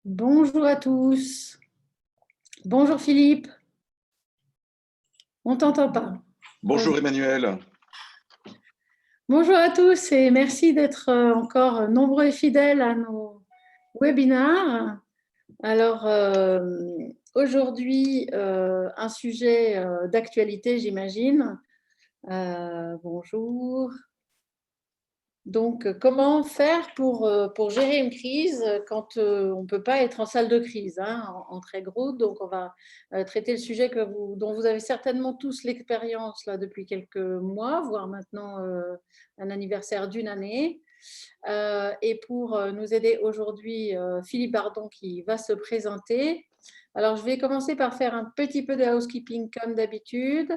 Bonjour à tous. Bonjour Philippe. On t'entend pas. Bonjour Emmanuel. Bonjour à tous et merci d'être encore nombreux et fidèles à nos webinaires. Alors aujourd'hui, un sujet d'actualité, j'imagine. Bonjour. Donc, comment faire pour gérer une crise quand on ne peut pas être en salle de crise, hein, en très gros. Donc, on va traiter le sujet dont vous avez certainement tous l'expérience là, depuis quelques mois, voire maintenant un anniversaire d'une année. Et pour nous aider aujourd'hui, Philippe Bardon qui va se présenter. Alors, je vais commencer par faire un petit peu de housekeeping comme d'habitude.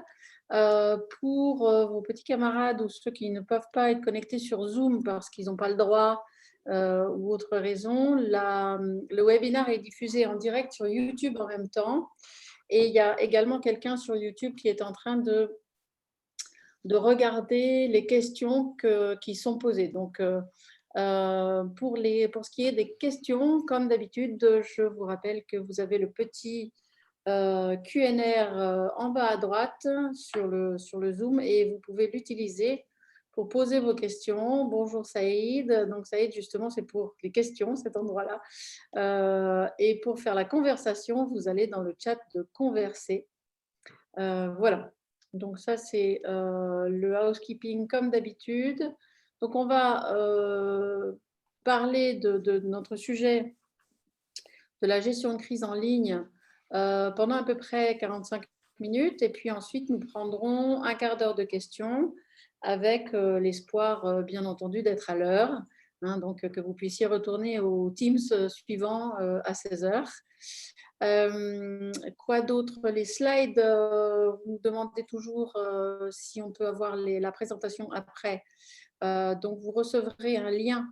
Pour vos petits camarades ou ceux qui ne peuvent pas être connectés sur Zoom parce qu'ils n'ont pas le droit ou autre raison, le webinaire est diffusé en direct sur YouTube en même temps. Et il y a également quelqu'un sur YouTube qui est en train de regarder les questions qui sont posées. Donc, pour ce qui est des questions, comme d'habitude, je vous rappelle que vous avez le petit Q&R en bas à droite sur le Zoom et vous pouvez l'utiliser pour poser vos questions. Bonjour Saïd. Donc Saïd, justement, c'est pour les questions, cet endroit-là. Et pour faire la conversation, vous allez dans le chat de converser. Voilà. Donc ça, c'est le housekeeping comme d'habitude. Donc on va parler de notre sujet de la gestion de crise en ligne pendant à peu près 45 minutes et puis ensuite nous prendrons un quart d'heure de questions avec l'espoir bien entendu d'être à l'heure, hein, donc que vous puissiez retourner au Teams suivant à 16h. Quoi d'autre? Les slides, vous me demandez toujours si on peut avoir la présentation après. Donc vous recevrez un lien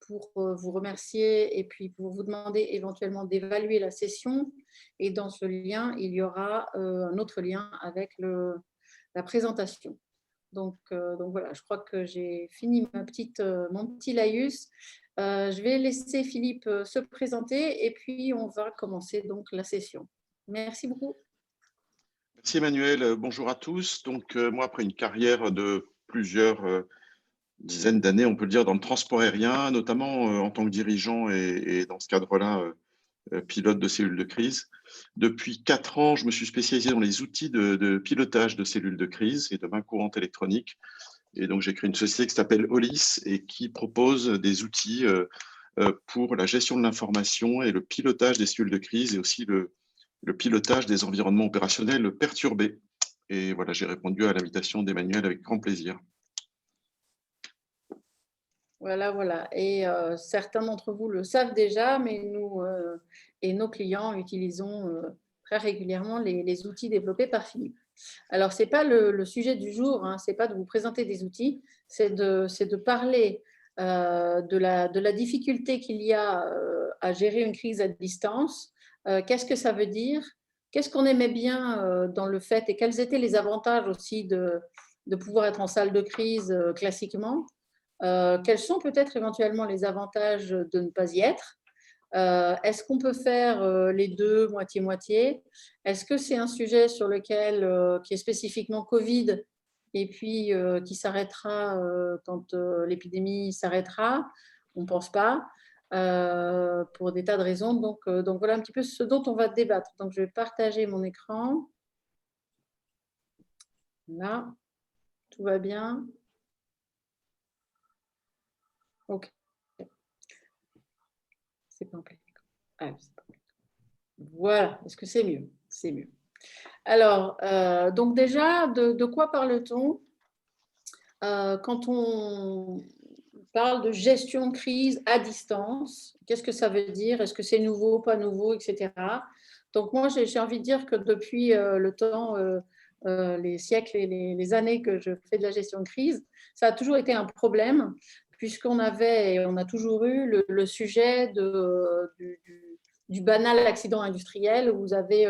pour vous remercier et puis pour vous demander éventuellement d'évaluer la session. Et dans ce lien, il y aura un autre lien avec la présentation. Donc voilà, je crois que j'ai fini mon petit laïus. Je vais laisser Philippe se présenter et puis on va commencer donc la session. Merci beaucoup. Merci Emmanuel. Bonjour à tous. Donc moi, après une carrière de plusieurs dizaines d'années, on peut le dire, dans le transport aérien, notamment en tant que dirigeant et dans ce cadre-là, pilote de cellules de crise. Depuis 4 ans, je me suis spécialisé dans les outils de pilotage de cellules de crise et de main courante électronique. Et donc, j'ai créé une société qui s'appelle Olis et qui propose des outils pour la gestion de l'information et le pilotage des cellules de crise et aussi le pilotage des environnements opérationnels perturbés. Et voilà, j'ai répondu à l'invitation d'Emmanuel avec grand plaisir. Voilà. Et certains d'entre vous le savent déjà, mais nous et nos clients utilisons très régulièrement les outils développés par Philippe. Alors, ce n'est pas le sujet du jour, hein, ce n'est pas de vous présenter des outils, c'est de parler de la difficulté qu'il y a à gérer une crise à distance. Qu'est-ce que ça veut dire? Qu'est-ce qu'on aimait bien dans le fait et quels étaient les avantages aussi de pouvoir être en salle de crise classiquement? Quels sont peut-être éventuellement les avantages de ne pas y être? Est-ce qu'on peut faire les deux, moitié-moitié? Est-ce que c'est un sujet sur lequel, qui est spécifiquement Covid et puis qui s'arrêtera quand l'épidémie s'arrêtera? On ne pense pas, pour des tas de raisons. Donc voilà un petit peu ce dont on va débattre. Donc je vais partager mon écran. Là, tout va bien. Ok. C'est pas en plein écran. Ah, c'est pas en plein écran. Voilà. Est-ce que c'est mieux? C'est mieux. Alors, donc déjà, de quoi parle-t-on quand on parle de gestion de crise à distance? Qu'est-ce que ça veut dire? Est-ce que c'est nouveau, pas nouveau, etc. Donc moi, j'ai envie de dire que depuis le temps, les siècles et les années que je fais de la gestion de crise, ça a toujours été un problème puisqu'on avait et on a toujours eu le sujet du banal accident industriel où vous avez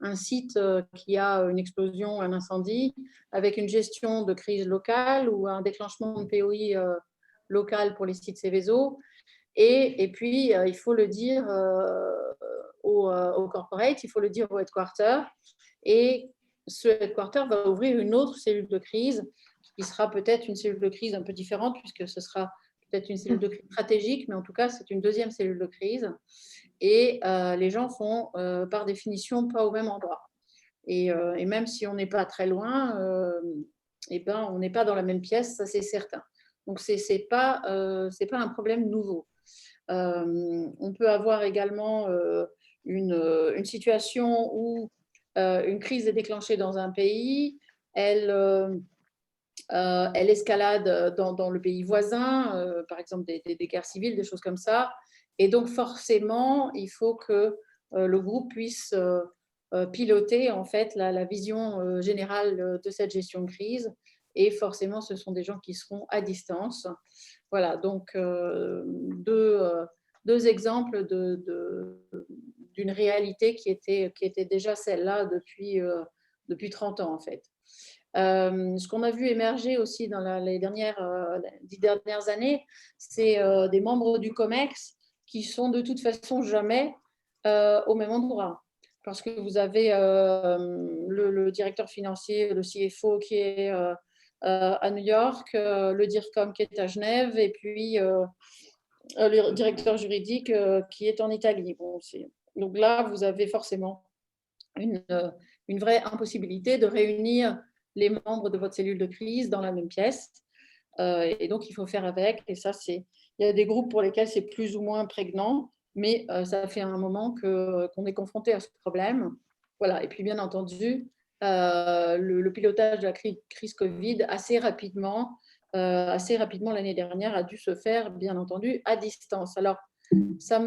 un site qui a une explosion, un incendie, avec une gestion de crise locale ou un déclenchement de POI local pour les sites Céveso. Et puis, il faut le dire au corporate, il faut le dire au headquarter. Et ce headquarter va ouvrir une autre cellule de crise qui sera peut-être une cellule de crise un peu différente puisque ce sera peut-être une cellule de crise stratégique, mais en tout cas, c'est une deuxième cellule de crise. Et les gens sont par définition pas au même endroit. Et même si on n'est pas très loin, on n'est pas dans la même pièce, ça c'est certain. Donc, ce n'est pas un problème nouveau. On peut avoir également une situation où une crise est déclenchée dans un pays, elle escalade dans le pays voisin, par exemple des guerres civiles, des choses comme ça. Et donc, forcément, il faut que le groupe puisse piloter en fait la vision générale de cette gestion de crise. Et forcément, ce sont des gens qui seront à distance. Voilà, donc deux exemples d'une réalité qui était déjà celle-là depuis 30 ans en fait. Ce qu'on a vu émerger aussi dans les 10 dernières années, c'est des membres du COMEX qui sont de toute façon jamais au même endroit. Parce que vous avez le directeur financier, le CFO qui est à New York, le DIRCOM qui est à Genève, et puis le directeur juridique qui est en Italie. Bon, donc là, vous avez forcément une vraie impossibilité de réunir les membres de votre cellule de crise dans la même pièce. Et donc, il faut faire avec. Et ça, il y a des groupes pour lesquels c'est plus ou moins prégnant, mais ça fait un moment qu'on est confronté à ce problème. Voilà. Et puis, bien entendu, le pilotage de la crise Covid assez rapidement l'année dernière a dû se faire, bien entendu, à distance. Alors, ça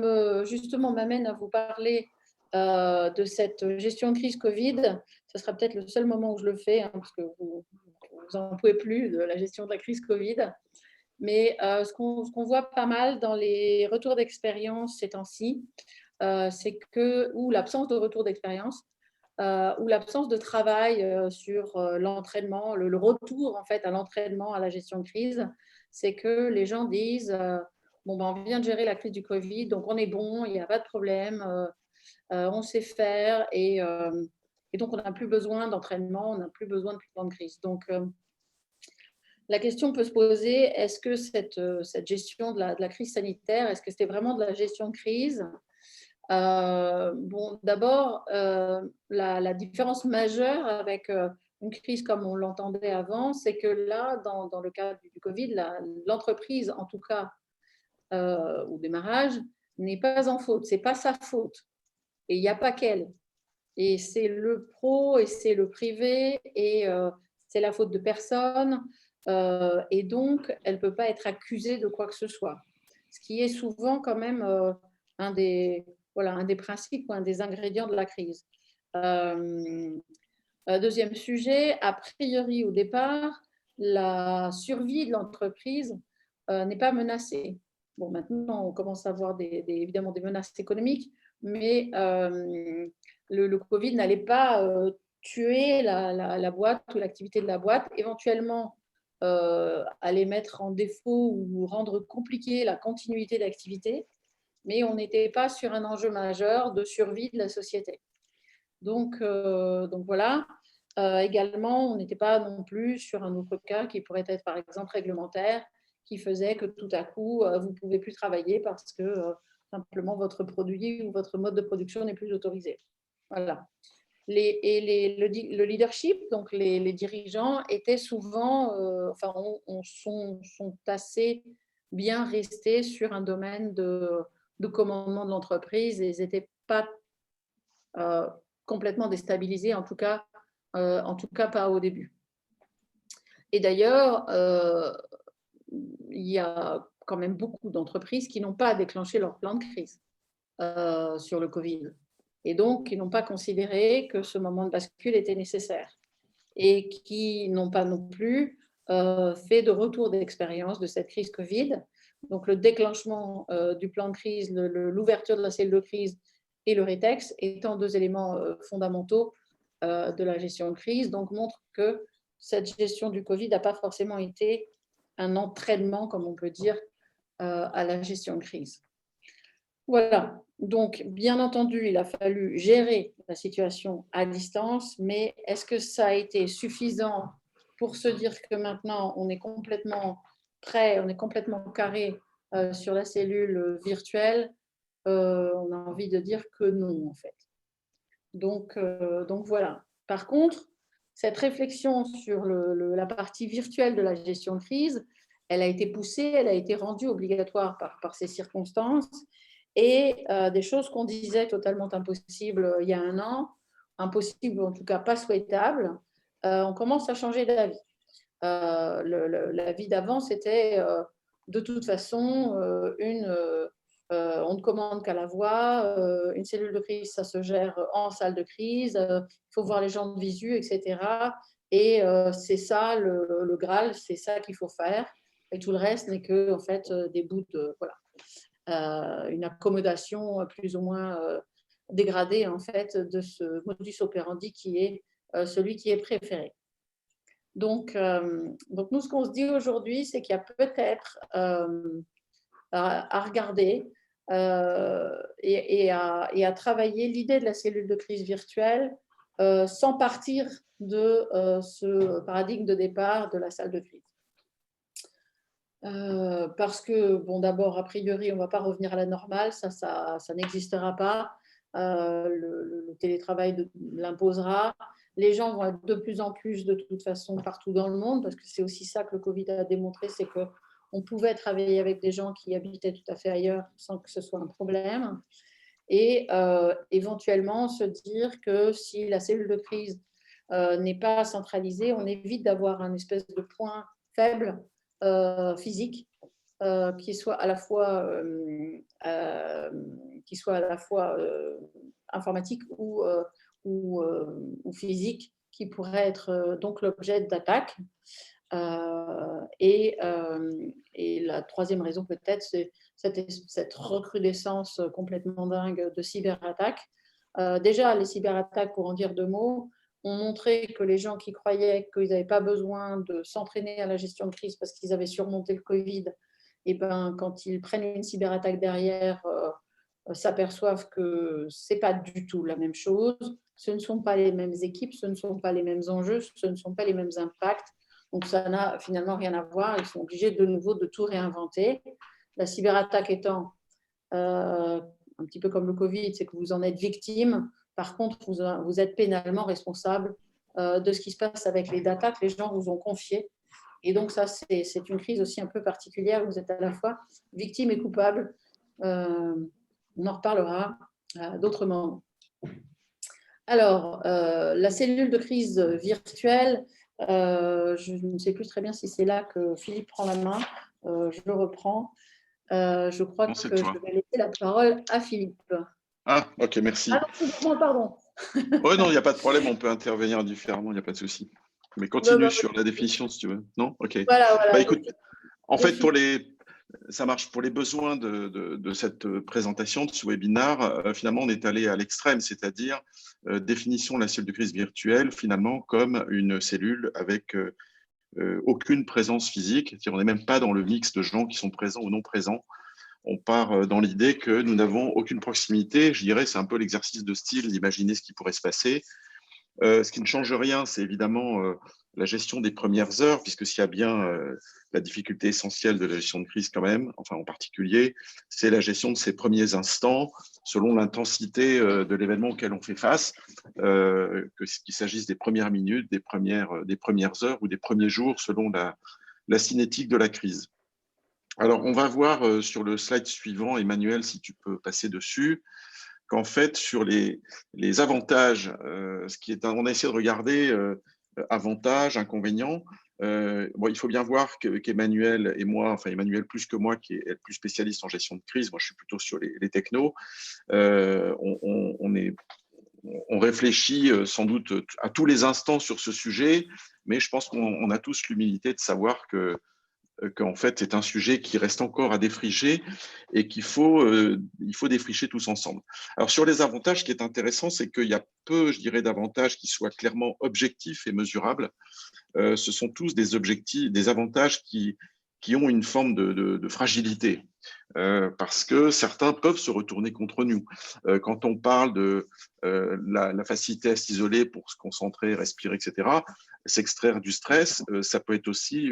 justement m'amène à vous parler de cette gestion de crise Covid. Ce sera peut-être le seul moment où je le fais, hein, parce que vous n'en pouvez plus de la gestion de la crise Covid. Mais ce qu'on voit pas mal dans les retours d'expérience ces temps-ci, c'est que, ou l'absence de retour d'expérience, ou l'absence de travail sur l'entraînement, le retour en fait à l'entraînement, à la gestion de crise, c'est que les gens disent bon, ben, on vient de gérer la crise du Covid, donc on est bon, il n'y a pas de problème, on sait faire, et donc on n'a plus besoin d'entraînement, on n'a plus besoin de plan de crise. Donc la question peut se poser, est-ce que cette gestion de la crise sanitaire, est-ce que c'était vraiment de la gestion de crise? Bon, d'abord, la différence majeure avec une crise comme on l'entendait avant, c'est que là, dans le cas du Covid, l'entreprise, en tout cas au démarrage, n'est pas en faute. C'est pas sa faute. Et il n'y a pas qu'elle. Et c'est le pro et c'est le privé et c'est la faute de personne. Et donc, elle ne peut pas être accusée de quoi que ce soit. Ce qui est souvent quand même un des principes ou un des ingrédients de la crise. Deuxième sujet, a priori au départ, la survie de l'entreprise n'est pas menacée. Bon, maintenant, on commence à avoir évidemment des menaces économiques, mais le Covid n'allait pas tuer la boîte ou l'activité de la boîte, éventuellement aller mettre en défaut ou rendre compliqué la continuité d'activité, mais on n'était pas sur un enjeu majeur de survie de la société. Donc voilà. Également, on n'était pas non plus sur un autre cas qui pourrait être par exemple réglementaire, qui faisait que tout à coup, vous ne pouvez plus travailler parce que simplement votre produit ou votre mode de production n'est plus autorisé. Voilà. Le leadership, donc les dirigeants, étaient souvent, sont assez bien restés sur un domaine de commandement de l'entreprise et ils n'étaient pas complètement déstabilisés, en tout cas pas au début. Et d'ailleurs, il y a quand même beaucoup d'entreprises qui n'ont pas déclenché leur plan de crise sur le Covid et donc qui n'ont pas considéré que ce moment de bascule était nécessaire et qui n'ont pas non plus fait de retour d'expérience de cette crise Covid. Donc, le déclenchement du plan de crise, l'ouverture de la cellule de crise et le rétex étant deux éléments fondamentaux de la gestion de crise, donc montre que cette gestion du Covid n'a pas forcément été un entraînement, comme on peut dire, à la gestion de crise. Voilà, donc bien entendu, il a fallu gérer la situation à distance, mais est-ce que ça a été suffisant pour se dire que maintenant on est complètement prêt, on est complètement carré sur la cellule virtuelle? On a envie de dire que non, en fait. Donc voilà. Par contre, cette réflexion sur la partie virtuelle de la gestion de crise, elle a été poussée, elle a été rendue obligatoire par ces circonstances et des choses qu'on disait totalement impossibles il y a un an, impossibles ou en tout cas pas souhaitables, on commence à changer d'avis. L'avis d'avant, c'était de toute façon on ne commande qu'à la voix, une cellule de crise, ça se gère en salle de crise, il faut voir les gens de visu, etc. Et c'est ça le Graal, c'est ça qu'il faut faire. Et tout le reste n'est que en fait des bouts de une accommodation plus ou moins dégradée en fait de ce modus operandi qui est celui qui est préféré. Donc nous, ce qu'on se dit aujourd'hui, c'est qu'il y a peut-être à regarder et à travailler l'idée de la cellule de crise virtuelle sans partir de ce paradigme de départ de la salle de crise. Parce que, bon, d'abord, a priori, on ne va pas revenir à la normale, ça n'existera pas. Le télétravail l'imposera. Les gens vont être de plus en plus, de toute façon, partout dans le monde, parce que c'est aussi ça que le Covid a démontré, c'est qu'on pouvait travailler avec des gens qui habitaient tout à fait ailleurs sans que ce soit un problème. Et éventuellement, se dire que si la cellule de crise n'est pas centralisée, on évite d'avoir un espèce de point faible physique qui soit à la fois informatique ou physique, qui pourrait être donc l'objet d'attaques. Et la troisième raison peut-être, c'est cette recrudescence complètement dingue de cyberattaques. Déjà, les cyberattaques, pour en dire deux mots, ont montré que les gens qui croyaient qu'ils n'avaient pas besoin de s'entraîner à la gestion de crise parce qu'ils avaient surmonté le Covid, et ben, quand ils prennent une cyberattaque derrière, s'aperçoivent que ce n'est pas du tout la même chose. Ce ne sont pas les mêmes équipes, ce ne sont pas les mêmes enjeux, ce ne sont pas les mêmes impacts. Donc, ça n'a finalement rien à voir. Ils sont obligés de nouveau de tout réinventer. La cyberattaque étant un petit peu comme le Covid, c'est que vous en êtes victime. Par contre, vous êtes pénalement responsable de ce qui se passe avec les datas que les gens vous ont confiées. Et donc, ça, c'est une crise aussi un peu particulière où vous êtes à la fois victime et coupable. On en reparlera d'autres moments. Alors, la cellule de crise virtuelle, je ne sais plus très bien si c'est là que Philippe prend la main. Je le reprends. Je crois que je vais laisser la parole à Philippe. Ah, ok, merci. Ah non, pardon. Oui, non, il n'y a pas de problème, on peut intervenir différemment, il n'y a pas de souci. Mais continue sur la définition si tu veux. Non? Ok. Voilà. Bah, écoute, en fait, ça marche pour les besoins de cette présentation, de ce webinaire. Finalement, on est allé à l'extrême, c'est-à-dire définition de la cellule de crise virtuelle, finalement, comme une cellule avec aucune présence physique. C'est-à-dire, on n'est même pas dans le mix de gens qui sont présents ou non présents. On part dans l'idée que nous n'avons aucune proximité. Je dirais, c'est un peu l'exercice de style d'imaginer ce qui pourrait se passer. Ce qui ne change rien, c'est évidemment la gestion des premières heures, puisque s'il y a bien la difficulté essentielle de la gestion de crise quand même, enfin en particulier, c'est la gestion de ces premiers instants selon l'intensité de l'événement auquel on fait face, qu'il s'agisse des premières minutes, des premières heures ou des premiers jours selon la cinétique de la crise. Alors, on va voir sur le slide suivant, Emmanuel, si tu peux passer dessus, qu'en fait, sur les avantages, on a essayé de regarder avantages, inconvénients. Bon, il faut bien voir qu'Emmanuel et moi, enfin Emmanuel plus que moi, qui est plus spécialiste en gestion de crise, moi je suis plutôt sur les technos, on réfléchit sans doute à tous les instants sur ce sujet, mais je pense qu'on a tous l'humilité de savoir qu'en fait, c'est un sujet qui reste encore à défricher et il faut défricher tous ensemble. Alors, sur les avantages, ce qui est intéressant, c'est qu'il y a peu, je dirais, d'avantages qui soient clairement objectifs et mesurables. Ce sont tous des objectifs, des avantages qui ont une forme de fragilité, parce que certains peuvent se retourner contre nous. Quand on parle de la facilité à s'isoler pour se concentrer, respirer, etc., s'extraire du stress, ça peut être aussi,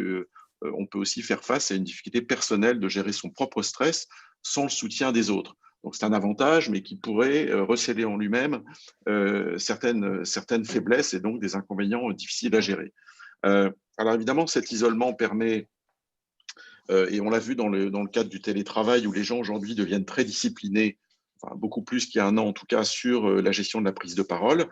on peut aussi faire face à une difficulté personnelle de gérer son propre stress sans le soutien des autres. Donc c'est un avantage, mais qui pourrait recéler en lui-même certaines faiblesses et donc des inconvénients difficiles à gérer. Alors évidemment, cet isolement permet, et on l'a vu dans le cadre du télétravail, où les gens aujourd'hui deviennent très disciplinés, enfin, beaucoup plus qu'il y a un an en tout cas, sur la gestion de la prise de parole.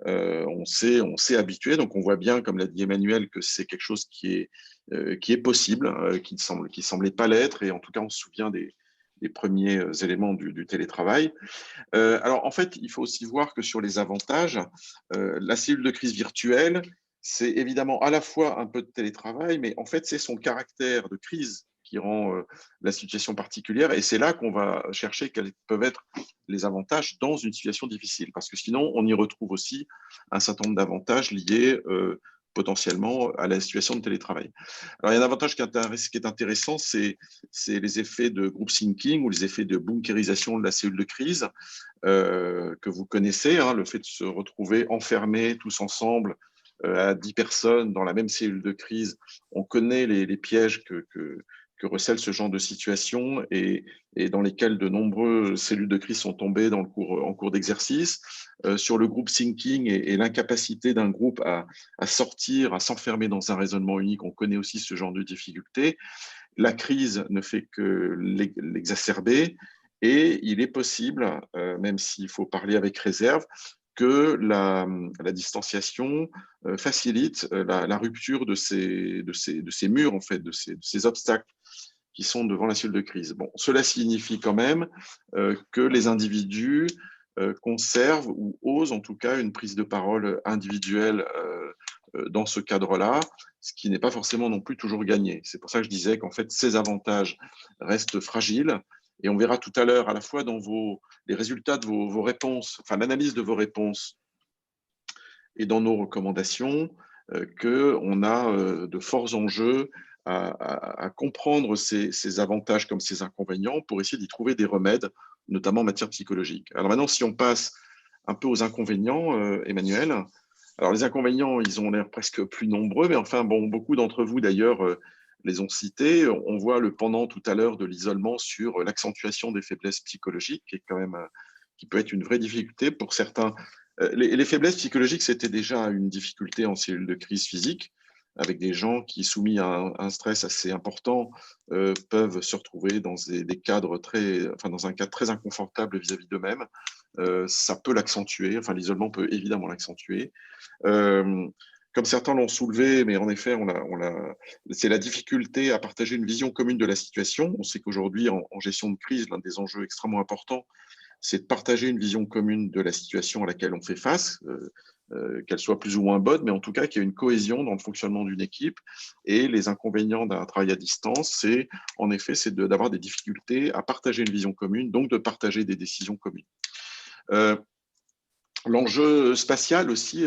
On s'est habitué, donc on voit bien, comme l'a dit Emmanuel, que c'est quelque chose qui est possible, qui ne semblait pas l'être, et en tout cas on se souvient des premiers éléments du télétravail. Alors, en fait, il faut aussi voir que sur les avantages, la cellule de crise virtuelle, c'est évidemment à la fois un peu de télétravail, mais en fait, c'est son caractère de crise qui rend la situation particulière. Et c'est là qu'on va chercher quels peuvent être les avantages dans une situation difficile. Parce que sinon, on y retrouve aussi un certain nombre d'avantages liés potentiellement à la situation de télétravail. Alors, il y a un avantage qui est intéressant, c'est les effets de group thinking ou les effets de bunkérisation de la cellule de crise que vous connaissez, hein, le fait de se retrouver enfermés tous ensemble à 10 personnes dans la même cellule de crise. On connaît les pièges que recèle ce genre de situation et dans lesquels de nombreuses cellules de crise sont tombées en cours d'exercice. Sur le group thinking et l'incapacité d'un groupe à sortir, à s'enfermer dans un raisonnement unique, on connaît aussi ce genre de difficultés. La crise ne fait que l'exacerber et il est possible, même s'il faut parler avec réserve, que la distanciation facilite la rupture de ces murs, en fait, de ces obstacles qui sont devant la cellule de crise. Bon, cela signifie quand même que les individus conservent ou osent en tout cas une prise de parole individuelle dans ce cadre-là, ce qui n'est pas forcément non plus toujours gagné. C'est pour ça que je disais qu'en fait, ces avantages restent fragiles. Et on verra tout à l'heure, à la fois dans les résultats de vos réponses, enfin l'analyse de vos réponses et dans nos recommandations, qu'on a de forts enjeux à comprendre ces avantages comme ces inconvénients pour essayer d'y trouver des remèdes, notamment en matière psychologique. Alors maintenant, si on passe un peu aux inconvénients, Emmanuel, alors les inconvénients, ils ont l'air presque plus nombreux, mais enfin, bon, beaucoup d'entre vous d'ailleurs les ont cités. On voit le pendant tout à l'heure de l'isolement sur l'accentuation des faiblesses psychologiques, qui est quand même, qui peut être une vraie difficulté pour certains. Les faiblesses psychologiques, c'était déjà une difficulté en cellule de crise physique, avec des gens qui, soumis à un stress assez important, peuvent se retrouver dans des cadres dans un cadre très inconfortable vis-à-vis d'eux-mêmes. Ça peut l'accentuer, enfin l'isolement peut évidemment l'accentuer. Euh, Comme certains l'ont soulevé, mais en effet, c'est la difficulté à partager une vision commune de la situation. On sait qu'aujourd'hui, en gestion de crise, l'un des enjeux extrêmement importants, c'est de partager une vision commune de la situation à laquelle on fait face, qu'elle soit plus ou moins bonne, mais en tout cas qu'il y ait une cohésion dans le fonctionnement d'une équipe. Et les inconvénients d'un travail à distance, c'est en effet d'avoir des difficultés à partager une vision commune, donc de partager des décisions communes. L'enjeu spatial aussi,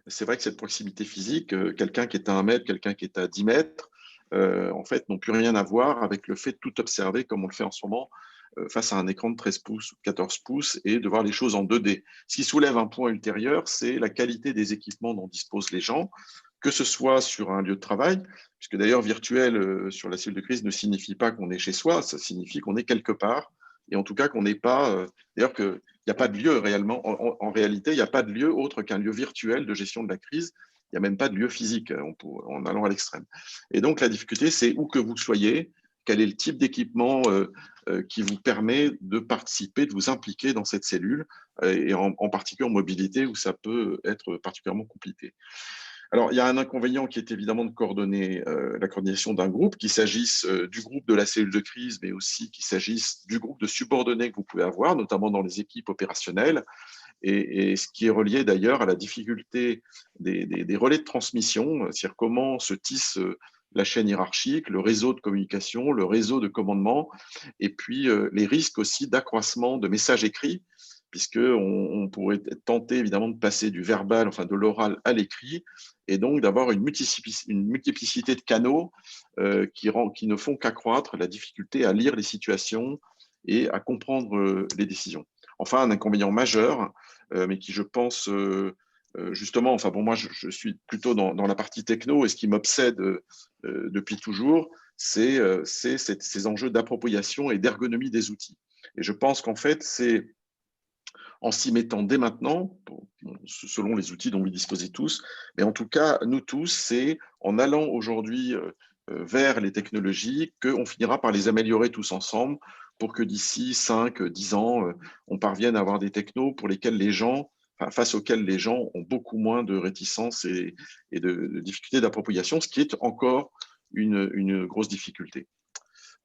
c'est vrai que cette proximité physique, quelqu'un qui est à 1 mètre, quelqu'un qui est à 10 mètres, en fait, n'ont plus rien à voir avec le fait de tout observer comme on le fait en ce moment face à un écran de 13 pouces ou 14 pouces et de voir les choses en 2D. Ce qui soulève un point ultérieur, c'est la qualité des équipements dont disposent les gens, que ce soit sur un lieu de travail, puisque d'ailleurs virtuel sur la cellule de crise ne signifie pas qu'on est chez soi, ça signifie qu'on est quelque part, et en tout cas qu'on n'est pas, d'ailleurs qu'il n'y a pas de lieu réellement, en réalité, il n'y a pas de lieu autre qu'un lieu virtuel de gestion de la crise, il n'y a même pas de lieu physique en allant à l'extrême. Et donc la difficulté, c'est où que vous soyez, quel est le type d'équipement qui vous permet de participer, de vous impliquer dans cette cellule, et en particulier en mobilité où ça peut être particulièrement compliqué. Alors, il y a un inconvénient qui est évidemment de coordonner la coordination d'un groupe, qu'il s'agisse du groupe de la cellule de crise, mais aussi qu'il s'agisse du groupe de subordonnés que vous pouvez avoir, notamment dans les équipes opérationnelles. et ce qui est relié d'ailleurs à la difficulté des relais de transmission, c'est-à-dire comment se tisse la chaîne hiérarchique, le réseau de communication, le réseau de commandement, et puis les risques aussi d'accroissement de messages écrits, puisqu'on pourrait être tenté évidemment de passer du verbal, enfin de l'oral à l'écrit, et donc d'avoir une multiplicité de canaux qui ne font qu'accroître la difficulté à lire les situations et à comprendre les décisions. Enfin, un inconvénient majeur, mais qui je pense justement, enfin pour moi je suis plutôt dans la partie techno, et ce qui m'obsède depuis toujours, c'est ces enjeux d'appropriation et d'ergonomie des outils. Et je pense qu'en fait, c'est en s'y mettant dès maintenant, selon les outils dont vous disposez tous, mais en tout cas, nous tous, c'est en allant aujourd'hui vers les technologies qu'on finira par les améliorer tous ensemble pour que d'ici 5, 10 ans, on parvienne à avoir des technos pour lesquels les gens, enfin, face auxquels les gens ont beaucoup moins de réticence et de difficultés d'appropriation, ce qui est encore une grosse difficulté.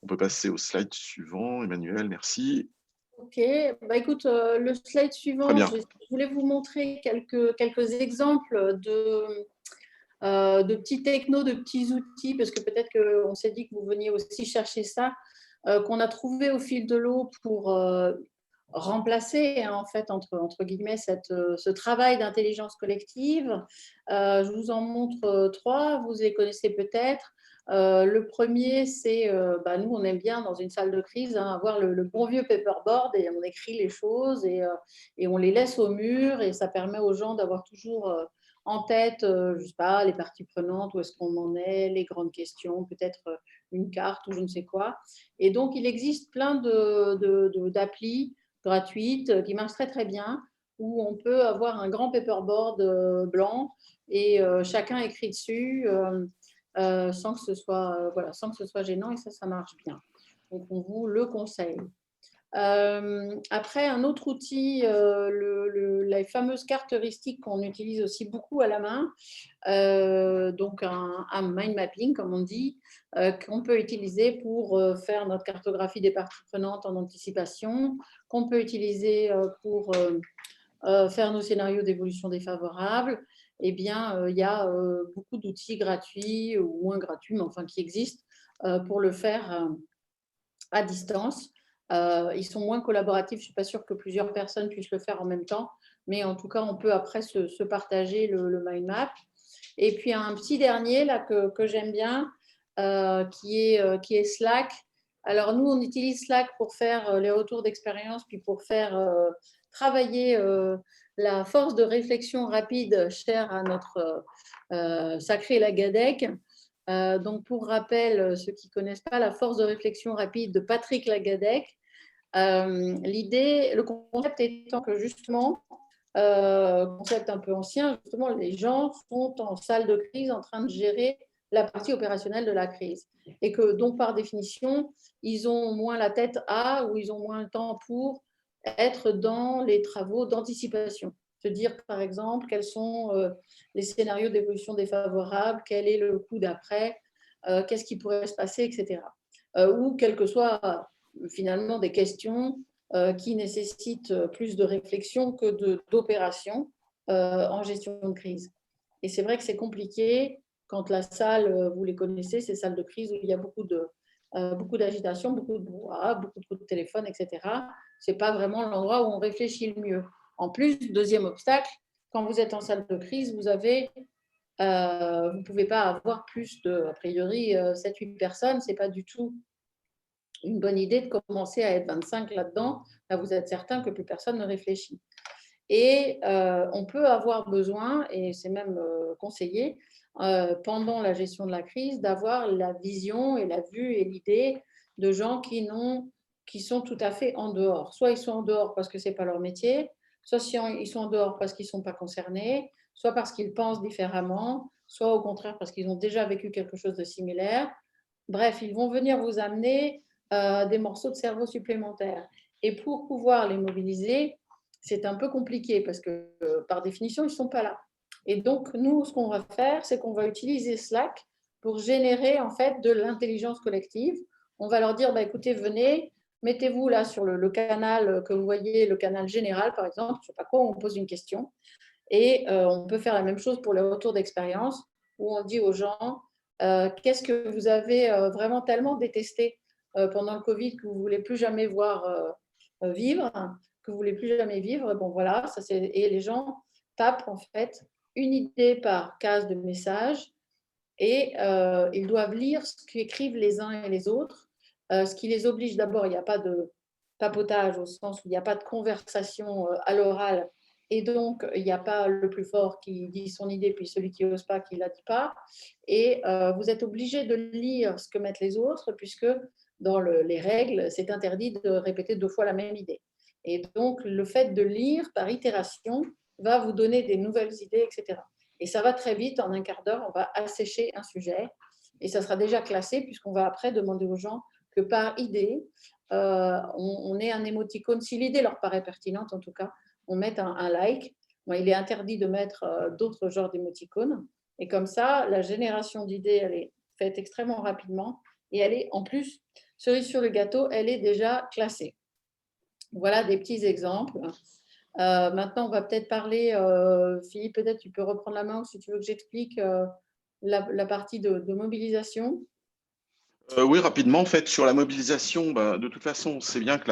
On peut passer au slide suivant, Emmanuel, merci. Ok, bah écoute, le slide Très suivant, bien. je voulais vous montrer quelques exemples de petits technos, de petits outils, parce que peut-être qu'on s'est dit que vous veniez aussi chercher ça, qu'on a trouvé au fil de l'eau pour remplacer, hein, en fait, entre guillemets, ce travail d'intelligence collective. Je vous en montre trois, vous les connaissez peut-être. Le premier, c'est, nous, on aime bien dans une salle de crise avoir le bon vieux paperboard, et on écrit les choses et on les laisse au mur, et ça permet aux gens d'avoir toujours en tête, je ne sais pas, les parties prenantes, où est-ce qu'on en est, les grandes questions, peut-être une carte ou je ne sais quoi. Et donc, il existe plein d'applis gratuites qui marchent très très bien, où on peut avoir un grand paperboard blanc et chacun écrit dessus sans que ce soit, sans que ce soit gênant, et ça marche bien. Donc, on vous le conseille. Après, un autre outil, les fameuses cartes heuristiques qu'on utilise aussi beaucoup à la main, donc un mind mapping, comme on dit, qu'on peut utiliser pour faire notre cartographie des parties prenantes en anticipation, qu'on peut utiliser pour faire nos scénarios d'évolution défavorable. Eh bien, il y a beaucoup d'outils gratuits ou moins gratuits, mais enfin qui existent pour le faire à distance. Ils sont moins collaboratifs. Je ne suis pas sûre que plusieurs personnes puissent le faire en même temps, mais en tout cas, on peut après se partager le mind map. Et puis, un petit dernier là, que j'aime bien, qui est Slack. Alors, nous, on utilise Slack pour faire les retours d'expérience, puis pour faire travailler la force de réflexion rapide chère à notre sacré Lagadec. Donc, pour rappel, ceux qui ne connaissent pas la force de réflexion rapide de Patrick Lagadec, le concept étant que justement, concept un peu ancien, justement, les gens sont en salle de crise en train de gérer la partie opérationnelle de la crise. Et que donc, par définition, ils ont moins la tête à, ou ils ont moins le temps pour être dans les travaux d'anticipation. Se dire, par exemple, quels sont les scénarios d'évolution défavorable, quel est le coup d'après, qu'est-ce qui pourrait se passer, etc. Ou quelles que soient finalement des questions qui nécessitent plus de réflexion que d'opération en gestion de crise. Et c'est vrai que c'est compliqué quand la salle, vous les connaissez, ces salles de crise où il y a beaucoup d'agitation, beaucoup de brouhaha, beaucoup de coups de téléphone, etc. Ce n'est pas vraiment l'endroit où on réfléchit le mieux. En plus, deuxième obstacle, quand vous êtes en salle de crise, vous ne pouvez pas avoir plus de, a priori, 7-8 personnes. Ce n'est pas du tout une bonne idée de commencer à être 25 là-dedans. Là, vous êtes certain que plus personne ne réfléchit. Et on peut avoir besoin, et c'est même conseillé, pendant la gestion de la crise, d'avoir la vision et la vue et l'idée de gens qui sont tout à fait en dehors. Soit ils sont en dehors parce que ce n'est pas leur métier, soit ils sont en dehors parce qu'ils ne sont pas concernés, soit parce qu'ils pensent différemment, soit au contraire parce qu'ils ont déjà vécu quelque chose de similaire. Bref, ils vont venir vous amener des morceaux de cerveau supplémentaires. Et pour pouvoir les mobiliser, c'est un peu compliqué parce que par définition, ils ne sont pas là. Et donc, nous, ce qu'on va faire, c'est qu'on va utiliser Slack pour générer en fait de l'intelligence collective. On va leur dire, écoutez, venez, mettez-vous là sur le canal que vous voyez, le canal général par exemple, je ne sais pas quoi, on pose une question. Et on peut faire la même chose pour les retours d'expérience, où on dit aux gens, qu'est-ce que vous avez vraiment tellement détesté pendant le Covid que vous ne voulez plus jamais voir vivre, que vous ne voulez plus jamais vivre. Bon, voilà, et les gens tapent en fait une idée par case de message et ils doivent lire ce qu'écrivent les uns et les autres, ce qui les oblige d'abord, il n'y a pas de papotage au sens où il n'y a pas de conversation à l'oral et donc il n'y a pas le plus fort qui dit son idée puis celui qui n'ose pas qui ne la dit pas et vous êtes obligé de lire ce que mettent les autres puisque dans les règles, c'est interdit de répéter 2 fois la même idée. Et donc le fait de lire par itération va vous donner des nouvelles idées, etc. Et ça va très vite, en un quart d'heure, on va assécher un sujet et ça sera déjà classé puisqu'on va après demander aux gens que par idée, on ait un émoticône. Si l'idée leur paraît pertinente, en tout cas, on met un like. Bon, il est interdit de mettre d'autres genres d'émoticônes. Et comme ça, la génération d'idées, elle est faite extrêmement rapidement et elle est, en plus, cerise sur le gâteau, elle est déjà classée. Voilà des petits exemples. Maintenant, on va peut-être parler, Philippe, peut-être tu peux reprendre la main si tu veux que j'explique la partie de mobilisation. Oui, rapidement, en fait, sur la mobilisation, de toute façon, c'est bien que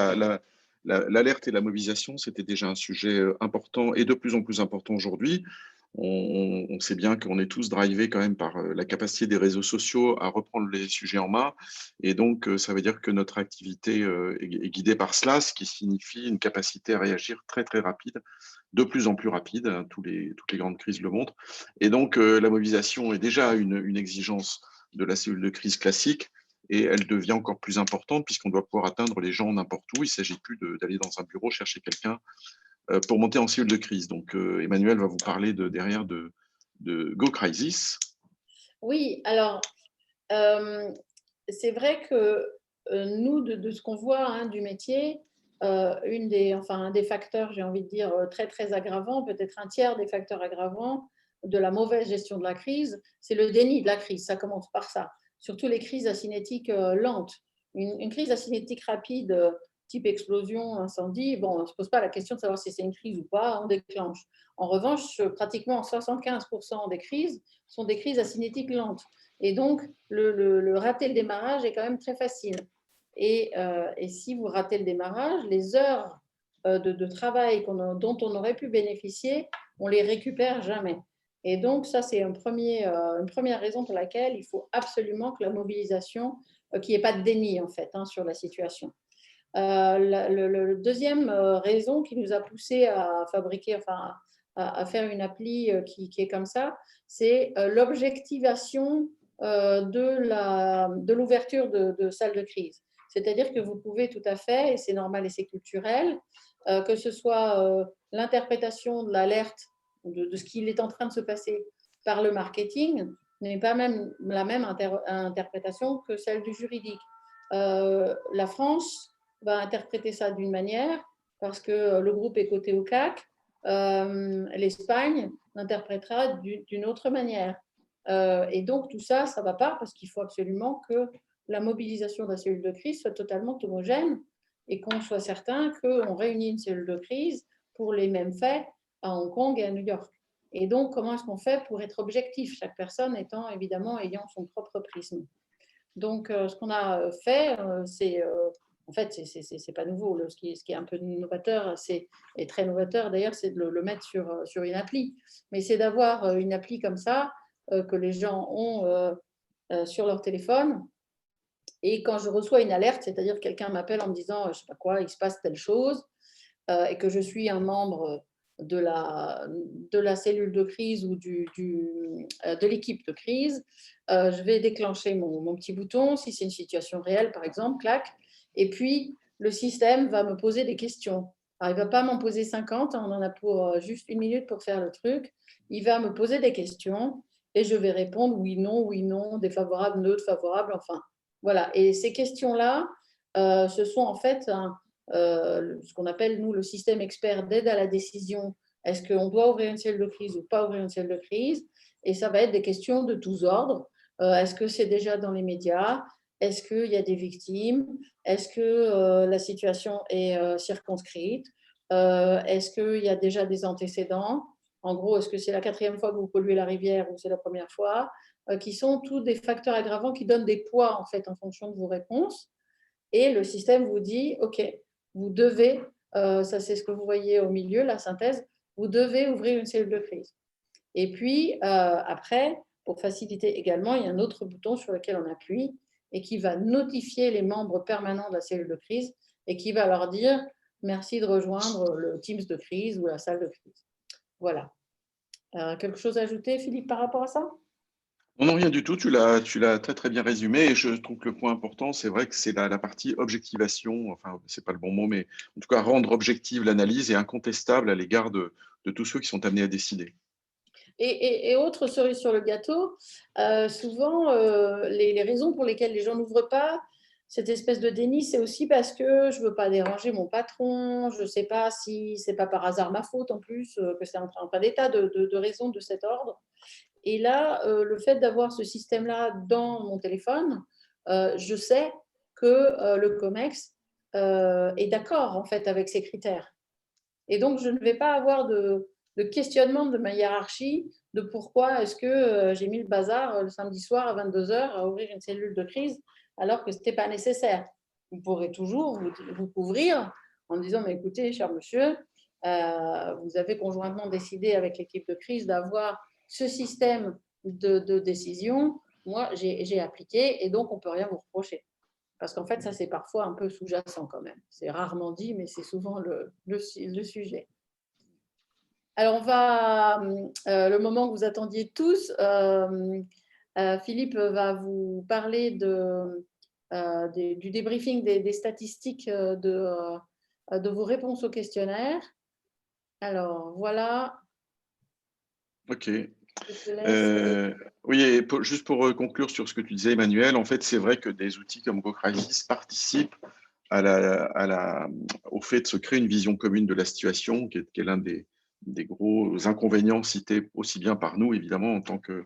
l'alerte et la mobilisation, c'était déjà un sujet important et de plus en plus important aujourd'hui. On sait bien qu'on est tous drivés quand même par la capacité des réseaux sociaux à reprendre les sujets en main. Et donc, ça veut dire que notre activité est guidée par cela, ce qui signifie une capacité à réagir très, très rapide, de plus en plus rapide. Hein, toutes les grandes crises le montrent. Et donc, la mobilisation est déjà une exigence de la cellule de crise classique et elle devient encore plus importante puisqu'on doit pouvoir atteindre les gens n'importe où. Il ne s'agit plus d'aller dans un bureau chercher quelqu'un pour monter en cellule de crise. Donc, Emmanuel va vous parler derrière de Go Crisis. Oui, alors, c'est vrai que nous, de ce qu'on voit hein, du métier, un des facteurs, j'ai envie de dire, très, très aggravants, peut-être un tiers des facteurs aggravants de la mauvaise gestion de la crise, c'est le déni de la crise. Ça commence par ça. Surtout les crises acinétiques lentes. Une crise acinétique rapide, type explosion, incendie, bon, on ne se pose pas la question de savoir si c'est une crise ou pas, on déclenche. En revanche, pratiquement 75% des crises sont des crises acinétiques lentes. Et donc, rater le démarrage est quand même très facile. Et si vous ratez le démarrage, les heures de travail dont on aurait pu bénéficier, on ne les récupère jamais. Et donc, ça, c'est une première raison pour laquelle il faut absolument que la mobilisation, qu'il n'y ait pas de déni, en fait, hein, sur la situation. La deuxième raison qui nous a poussé à fabriquer, enfin, à faire une appli qui est comme ça, c'est l'objectivation de l'ouverture de salles de crise. C'est-à-dire que vous pouvez tout à fait, et c'est normal et c'est culturel, que ce soit l'interprétation de l'alerte, de ce qu'il est en train de se passer par le marketing, n'est pas même la même interprétation que celle du juridique. La France va interpréter ça d'une manière, parce que le groupe est coté au CAC, l'Espagne l'interprétera d'une autre manière. Et donc, tout ça, ça ne va pas parce qu'il faut absolument que la mobilisation de la cellule de crise soit totalement homogène et qu'on soit certain qu'on réunit une cellule de crise pour les mêmes faits à Hong Kong et à New York. Et donc, comment est-ce qu'on fait pour être objectif, chaque personne étant évidemment ayant son propre prisme. Donc, ce qu'on a fait, c'est en fait, c'est pas nouveau. Ce qui est un peu novateur, et très novateur d'ailleurs, c'est de le mettre sur une appli. Mais c'est d'avoir une appli comme ça que les gens ont sur leur téléphone. Et quand je reçois une alerte, c'est-à-dire que quelqu'un m'appelle en me disant, je ne sais pas quoi, il se passe telle chose, et que je suis un membre de la cellule de crise ou de l'équipe de crise, je vais déclencher mon petit bouton, si c'est une situation réelle, par exemple, clac, et puis le système va me poser des questions. Alors, il ne va pas m'en poser 50, on en a pour juste 1 minute pour faire le truc. Il va me poser des questions et je vais répondre oui, non, défavorable, neutre, favorable, enfin, voilà. Et ces questions-là, ce sont en fait ce qu'on appelle, nous, le système expert d'aide à la décision. Est-ce qu'on doit ouvrir une cellule de crise ou pas ouvrir une cellule de crise? Et ça va être des questions de tous ordres. Est-ce que c'est déjà dans les médias? Est-ce qu'il y a des victimes? Est-ce que la situation est circonscrite? Est-ce qu'il y a déjà des antécédents? En gros, est-ce que c'est la 4e fois que vous polluez la rivière ou c'est la première fois? Qui sont tous des facteurs aggravants qui donnent des poids en fait en fonction de vos réponses. Et le système vous dit, OK, vous devez, ça c'est ce que vous voyez au milieu, la synthèse, vous devez ouvrir une cellule de crise. Et puis après, pour faciliter également, il y a un autre bouton sur lequel on appuie et qui va notifier les membres permanents de la cellule de crise et qui va leur dire merci de rejoindre le Teams de crise ou la salle de crise. Voilà. Quelque chose à ajouter, Philippe, par rapport à ça? Non, non, rien du tout. Tu l'as très très bien résumé. Et je trouve que le point important, c'est vrai que c'est la partie objectivation. Enfin, c'est pas le bon mot, mais en tout cas rendre objective l'analyse et incontestable à l'égard de tous ceux qui sont amenés à décider. Et autre cerise sur le gâteau, souvent, les raisons pour lesquelles les gens n'ouvrent pas cette espèce de déni, c'est aussi parce que je ne veux pas déranger mon patron, je ne sais pas si c'est pas par hasard ma faute en plus, que c'est un tas d'état de raisons de cet ordre. Et là, le fait d'avoir ce système-là dans mon téléphone, je sais que le COMEX est d'accord en fait avec ces critères. Et donc, je ne vais pas avoir de questionnement de ma hiérarchie de pourquoi est-ce que j'ai mis le bazar le samedi soir à 22h à ouvrir une cellule de crise alors que ce n'était pas nécessaire. Vous pourrez toujours vous couvrir en disant, mais écoutez, cher monsieur, vous avez conjointement décidé avec l'équipe de crise d'avoir ce système de décision. Moi, j'ai appliqué et donc on ne peut rien vous reprocher. Parce qu'en fait, ça, c'est parfois un peu sous-jacent quand même. C'est rarement dit, mais c'est souvent le sujet. Alors, on va, le moment que vous attendiez tous, Philippe va vous parler du débriefing des statistiques de vos réponses au questionnaire. Alors, voilà, Ok. je te laisse. Oui, et juste pour conclure sur ce que tu disais, Emmanuel, en fait, c'est vrai que des outils comme GoCrisis participent au fait de se créer une vision commune de la situation, qui est l'un des gros inconvénients cités aussi bien par nous, évidemment, en tant que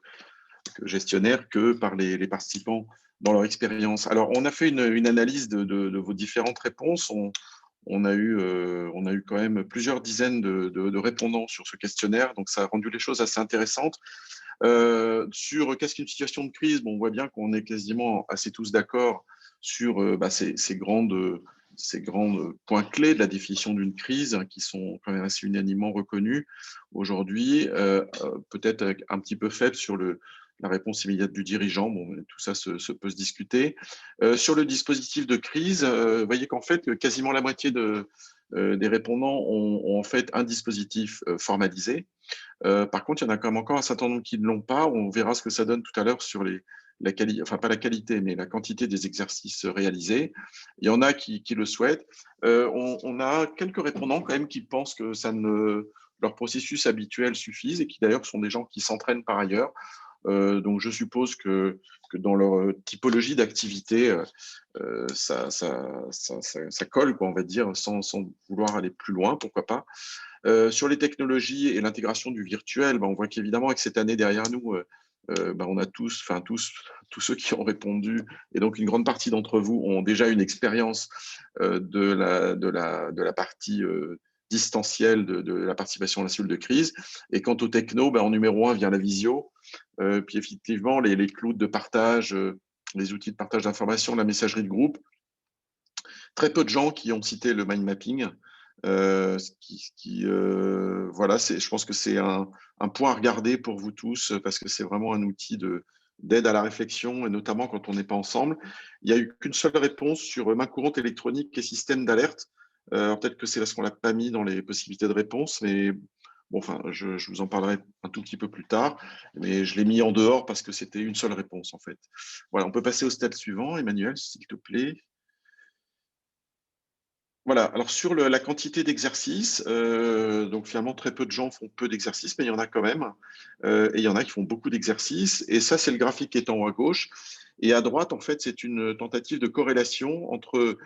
gestionnaire, que par les participants dans leur expérience. Alors, on a fait une analyse de vos différentes réponses. On a eu quand même plusieurs dizaines de répondants sur ce questionnaire, donc ça a rendu les choses assez intéressantes. Sur qu'est-ce qu'une situation de crise, bon, on voit bien qu'on est quasiment assez tous d'accord sur ces grands points clés de la définition d'une crise, hein, qui sont quand même assez unanimement reconnus aujourd'hui, peut-être un petit peu faible sur la réponse immédiate du dirigeant. Bon, tout ça peut se discuter. Sur le dispositif de crise, vous voyez qu'en fait, quasiment la moitié des répondants ont en fait un dispositif formalisé. Par contre, il y en a quand même encore un certain nombre qui ne l'ont pas. On verra ce que ça donne tout à l'heure sur la qualité, enfin pas la qualité, mais la quantité des exercices réalisés. Il y en a qui le souhaitent. On a quelques répondants quand même qui pensent que leur processus habituel suffise et qui d'ailleurs sont des gens qui s'entraînent par ailleurs. Donc je suppose que dans leur typologie d'activité, ça colle, quoi, on va dire, sans vouloir aller plus loin, pourquoi pas. Sur les technologies et l'intégration du virtuel, on voit qu'évidemment, avec cette année derrière nous, on a tous ceux qui ont répondu, et donc une grande partie d'entre vous ont déjà une expérience de la partie distancielle de la participation à la cellule de crise. Et quant aux techno, en numéro 1 vient la visio, puis effectivement les clouds de partage, les outils de partage d'informations, la messagerie de groupe. Très peu de gens qui ont cité le mind mapping. Voilà, je pense que c'est un point à regarder pour vous tous, parce que c'est vraiment un outil d'aide à la réflexion, et notamment quand on n'est pas ensemble. Il n'y a eu qu'une seule réponse sur main courante électronique et système d'alerte. Peut-être que c'est parce qu'on ne l'a pas mis dans les possibilités de réponse, mais bon, enfin, je vous en parlerai un tout petit peu plus tard, mais je l'ai mis en dehors parce que c'était une seule réponse, en fait. Voilà, on peut passer au stade suivant, Emmanuel, s'il te plaît. Voilà, alors sur la quantité d'exercices, donc finalement très peu de gens font peu d'exercices, mais il y en a quand même, et il y en a qui font beaucoup d'exercices, et ça c'est le graphique qui est en haut à gauche, et à droite en fait c'est une tentative de corrélation entre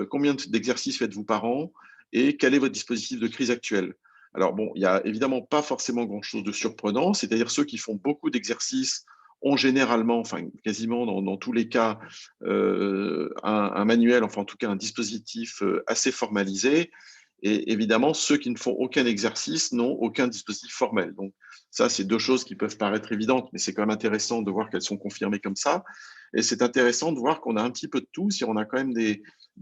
combien d'exercices faites-vous par an et quel est votre dispositif de crise actuel. Alors bon, il n'y a évidemment pas forcément grand-chose de surprenant, c'est-à-dire ceux qui font beaucoup d'exercices ont généralement, enfin quasiment dans tous les cas, un manuel, enfin en tout cas un dispositif assez formalisé. Et évidemment, ceux qui ne font aucun exercice n'ont aucun dispositif formel. Donc ça, c'est deux choses qui peuvent paraître évidentes, mais c'est quand même intéressant de voir qu'elles sont confirmées comme ça. Et c'est intéressant de voir qu'on a un petit peu de tout, si on a quand même des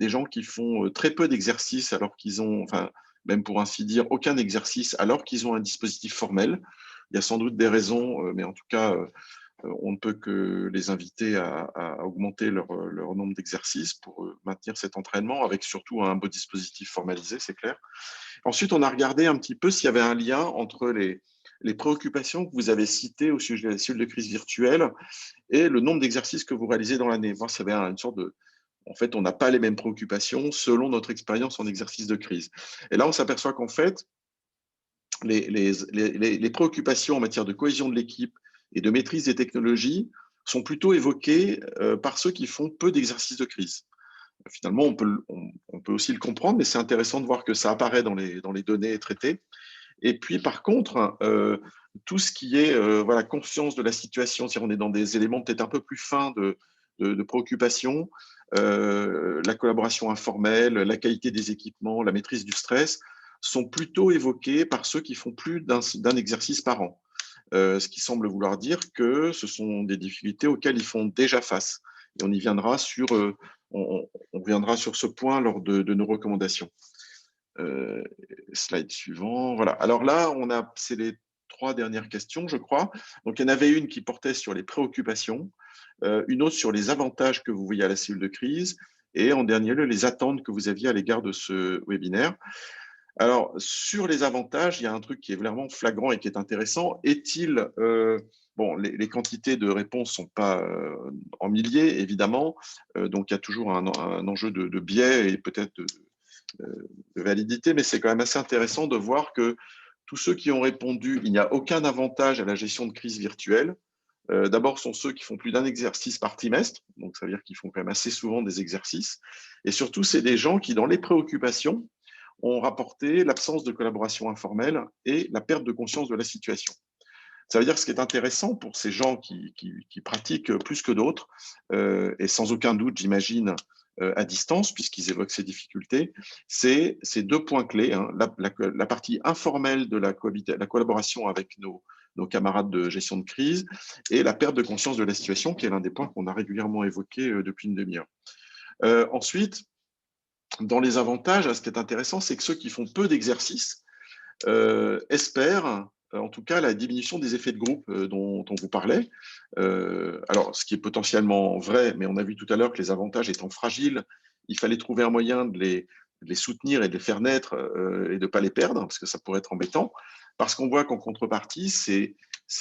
gens qui font très peu d'exercices alors qu'ils ont, enfin, même pour ainsi dire, aucun exercice alors qu'ils ont un dispositif formel. Il y a sans doute des raisons, mais en tout cas, on ne peut que les inviter à augmenter leur nombre d'exercices pour maintenir cet entraînement avec surtout un beau dispositif formalisé, c'est clair. Ensuite, on a regardé un petit peu s'il y avait un lien entre les préoccupations que vous avez citées au sujet de la cellule de crise virtuelle et le nombre d'exercices que vous réalisez dans l'année. Voir s'il y avait une sorte de… En fait, on n'a pas les mêmes préoccupations selon notre expérience en exercice de crise. Et là, on s'aperçoit qu'en fait, les préoccupations en matière de cohésion de l'équipe et de maîtrise des technologies sont plutôt évoquées par ceux qui font peu d'exercices de crise. Finalement, on peut aussi le comprendre, mais c'est intéressant de voir que ça apparaît dans les données traitées. Et puis, par contre, tout ce qui est voilà, conscience de la situation, si on est dans des éléments peut-être un peu plus fins de préoccupation, la collaboration informelle, la qualité des équipements, la maîtrise du stress, sont plutôt évoqués par ceux qui font plus d'un exercice par an. Ce qui semble vouloir dire que ce sont des difficultés auxquelles ils font déjà face. Et on y viendra on viendra sur ce point lors de nos recommandations. Slide suivant. Voilà. Alors là, c'est les 3 dernières questions, je crois. Donc, il y en avait une qui portait sur les préoccupations, une autre sur les avantages que vous voyez à la cellule de crise, et en dernier lieu, les attentes que vous aviez à l'égard de ce webinaire. Alors, sur les avantages, il y a un truc qui est vraiment flagrant et qui est intéressant. Est-il… bon, les quantités de réponses ne sont pas en milliers, évidemment. Donc, il y a toujours un enjeu de biais et peut-être de validité, mais c'est quand même assez intéressant de voir que tous ceux qui ont répondu, il n'y a aucun avantage à la gestion de crise virtuelle. D'abord, sont ceux qui font plus d'un exercice par trimestre, donc ça veut dire qu'ils font quand même assez souvent des exercices. Et surtout, c'est des gens qui, dans les préoccupations, ont rapporté l'absence de collaboration informelle et la perte de conscience de la situation. Ça veut dire que ce qui est intéressant pour ces gens qui pratiquent plus que d'autres, et sans aucun doute, j'imagine, à distance, puisqu'ils évoquent ces difficultés, c'est ces deux points clés, hein, la partie informelle de la collaboration avec nos camarades de gestion de crise et la perte de conscience de la situation, qui est l'un des points qu'on a régulièrement évoqué depuis une demi-heure. Ensuite, dans les avantages, ce qui est intéressant, c'est que ceux qui font peu d'exercices espèrent en tout cas la diminution des effets de groupe dont on vous parlait. Alors, ce qui est potentiellement vrai, mais on a vu tout à l'heure que les avantages étant fragiles, il fallait trouver un moyen de les soutenir et de les faire naître et de ne pas les perdre, parce que ça pourrait être embêtant. Parce qu'on voit qu'en contrepartie, ces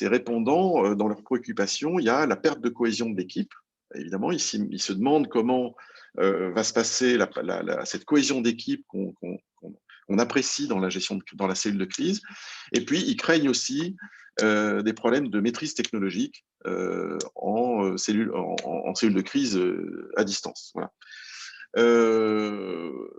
répondants, dans leurs préoccupations, il y a la perte de cohésion de l'équipe. Évidemment, ils se demandent comment va se passer cette cohésion d'équipe qu'on apprécie dans la gestion dans la cellule de crise. Et puis, ils craignent aussi des problèmes de maîtrise technologique en cellule de crise à distance. Voilà.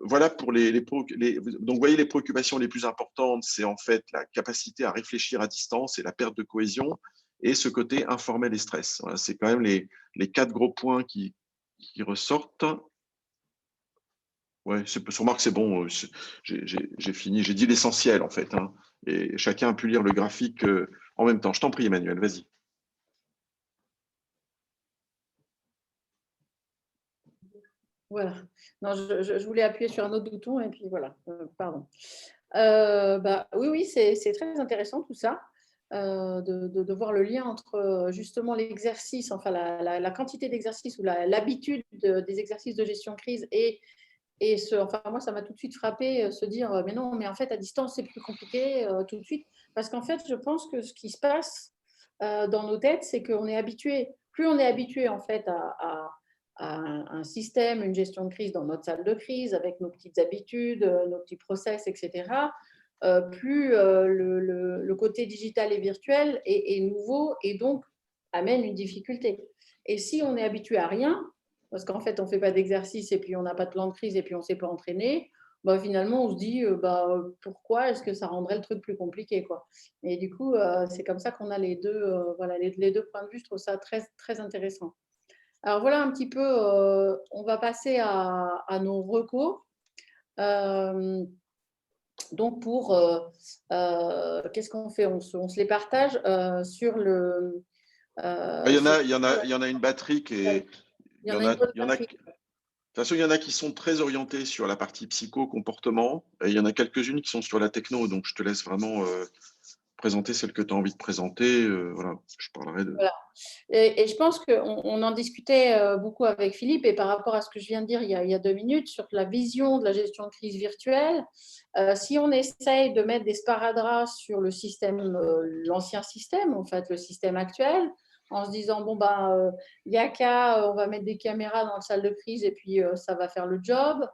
Voilà pour donc, vous voyez, les préoccupations les plus importantes, c'est en fait la capacité à réfléchir à distance et la perte de cohésion, et ce côté informel et stress. Voilà, c'est quand même les 4 gros points qui ressortent. Ouais, sur Marc, c'est bon, j'ai fini, j'ai dit l'essentiel en fait, hein, et chacun a pu lire le graphique en même temps. Je t'en prie, Emmanuel, vas-y. Voilà. Non, je voulais appuyer sur un autre bouton et puis voilà, pardon. Oui, c'est très intéressant tout ça, de voir le lien entre justement l'exercice, enfin la quantité d'exercices ou l'habitude des exercices de gestion de crise enfin moi ça m'a tout de suite frappé, se dire mais non, mais en fait à distance c'est plus compliqué tout de suite, parce qu'en fait je pense que ce qui se passe dans nos têtes, c'est qu'on est habitué, plus on est habitué en fait à un système, une gestion de crise dans notre salle de crise, avec nos petites habitudes, nos petits process, etc., plus le côté digital et virtuel est nouveau et donc amène une difficulté. Et si on est habitué à rien, parce qu'en fait, on ne fait pas d'exercice et puis on n'a pas de plan de crise et puis on ne s'est pas entraîné, finalement, on se dit, pourquoi est-ce que ça rendrait le truc plus compliqué, quoi? Et du coup, c'est comme ça qu'on a les 2, voilà, les 2 points de vue. Je trouve ça très, très intéressant. Alors voilà un petit peu, on va passer à nos recos. Donc qu'est-ce qu'on fait? On se les partage, sur le, Il y en sur a, il y en a, il y en a une batterie qui est, il y en a une bonne il y en a, batterie. de toute façon, il y en a qui sont très orientés sur la partie psycho-comportement, et il y en a quelques-unes qui sont sur la techno, donc je te laisse vraiment présenter celle que tu as envie de présenter. Voilà, je parlerai de. Voilà. Et je pense qu'on en discutait beaucoup avec Philippe, et par rapport à ce que je viens de dire il y a 2 minutes sur la vision de la gestion de crise virtuelle, si on essaye de mettre des sparadraps sur le système, l'ancien système, en fait, le système actuel, en se disant, il n'y a qu'à, on va mettre des caméras dans la salle de crise et puis ça va faire le job,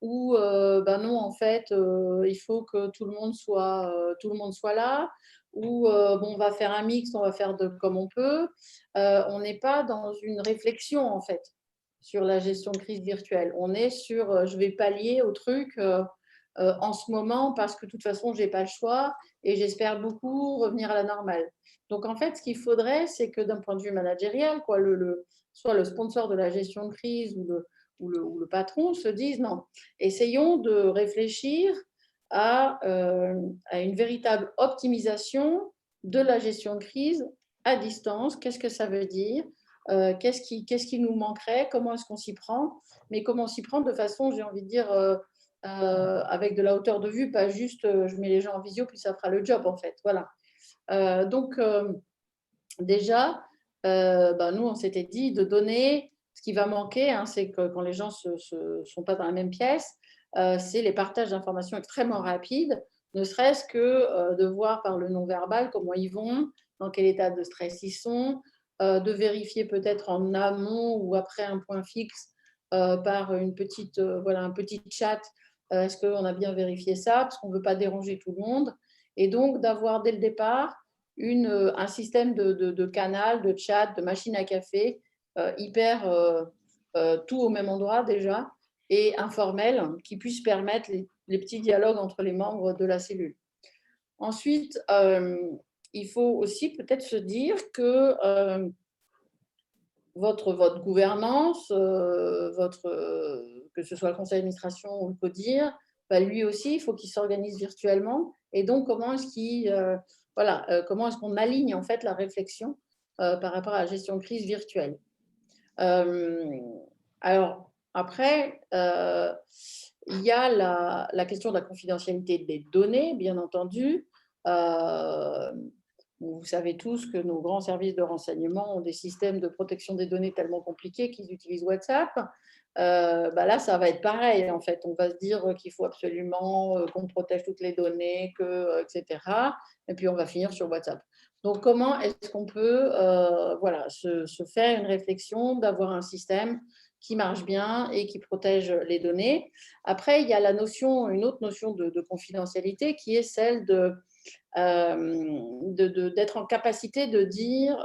ou non, en fait, il faut que tout le monde soit là, ou on va faire un mix, on va faire comme on peut. On n'est pas dans une réflexion, en fait, sur la gestion de crise virtuelle. On est sur je vais pallier au truc en ce moment parce que de toute façon, je n'ai pas le choix et j'espère beaucoup revenir à la normale. Donc, en fait, ce qu'il faudrait, c'est que d'un point de vue managérial, quoi, soit le sponsor de la gestion de crise ou le patron se dise non, essayons de réfléchir à une véritable optimisation de la gestion de crise à distance. Qu'est-ce que ça veut dire? Qu'est-ce qui nous manquerait? Comment est-ce qu'on s'y prend? Mais comment on s'y prend de façon, j'ai envie de dire, avec de la hauteur de vue, pas juste je mets les gens en visio puis ça fera le job, en fait. Voilà. Donc, déjà, nous, on s'était dit de donner ce qui va manquer, hein, c'est que quand les gens ne sont pas dans la même pièce, c'est les partages d'informations extrêmement rapides, ne serait-ce que de voir par le non-verbal comment ils vont, dans quel état de stress ils sont, de vérifier peut-être en amont ou après un point fixe par voilà, un petit chat, est-ce qu'on a bien vérifié ça, parce qu'on ne veut pas déranger tout le monde, et donc d'avoir dès le départ un système de canal, de chat, de machine à café, hyper tout au même endroit déjà, et informel, qui puisse permettre les petits dialogues entre les membres de la cellule. Ensuite, il faut aussi peut-être se dire que votre gouvernance, que ce soit le conseil d'administration ou le CODIR, lui aussi, il faut qu'il s'organise virtuellement. Et donc, comment est-ce qu'on aligne en fait la réflexion par rapport à la gestion de crise virtuelle? Alors, après, il y a la question de la confidentialité des données, bien entendu. Vous savez tous que nos grands services de renseignement ont des systèmes de protection des données tellement compliqués qu'ils utilisent WhatsApp. Là, ça va être pareil, en fait. On va se dire qu'il faut absolument qu'on protège toutes les données, etc. Et puis, on va finir sur WhatsApp. Donc, comment est-ce qu'on peut se faire une réflexion d'avoir un système qui marche bien et qui protège les données? Après, il y a une autre notion de confidentialité qui est celle d'être en capacité de dire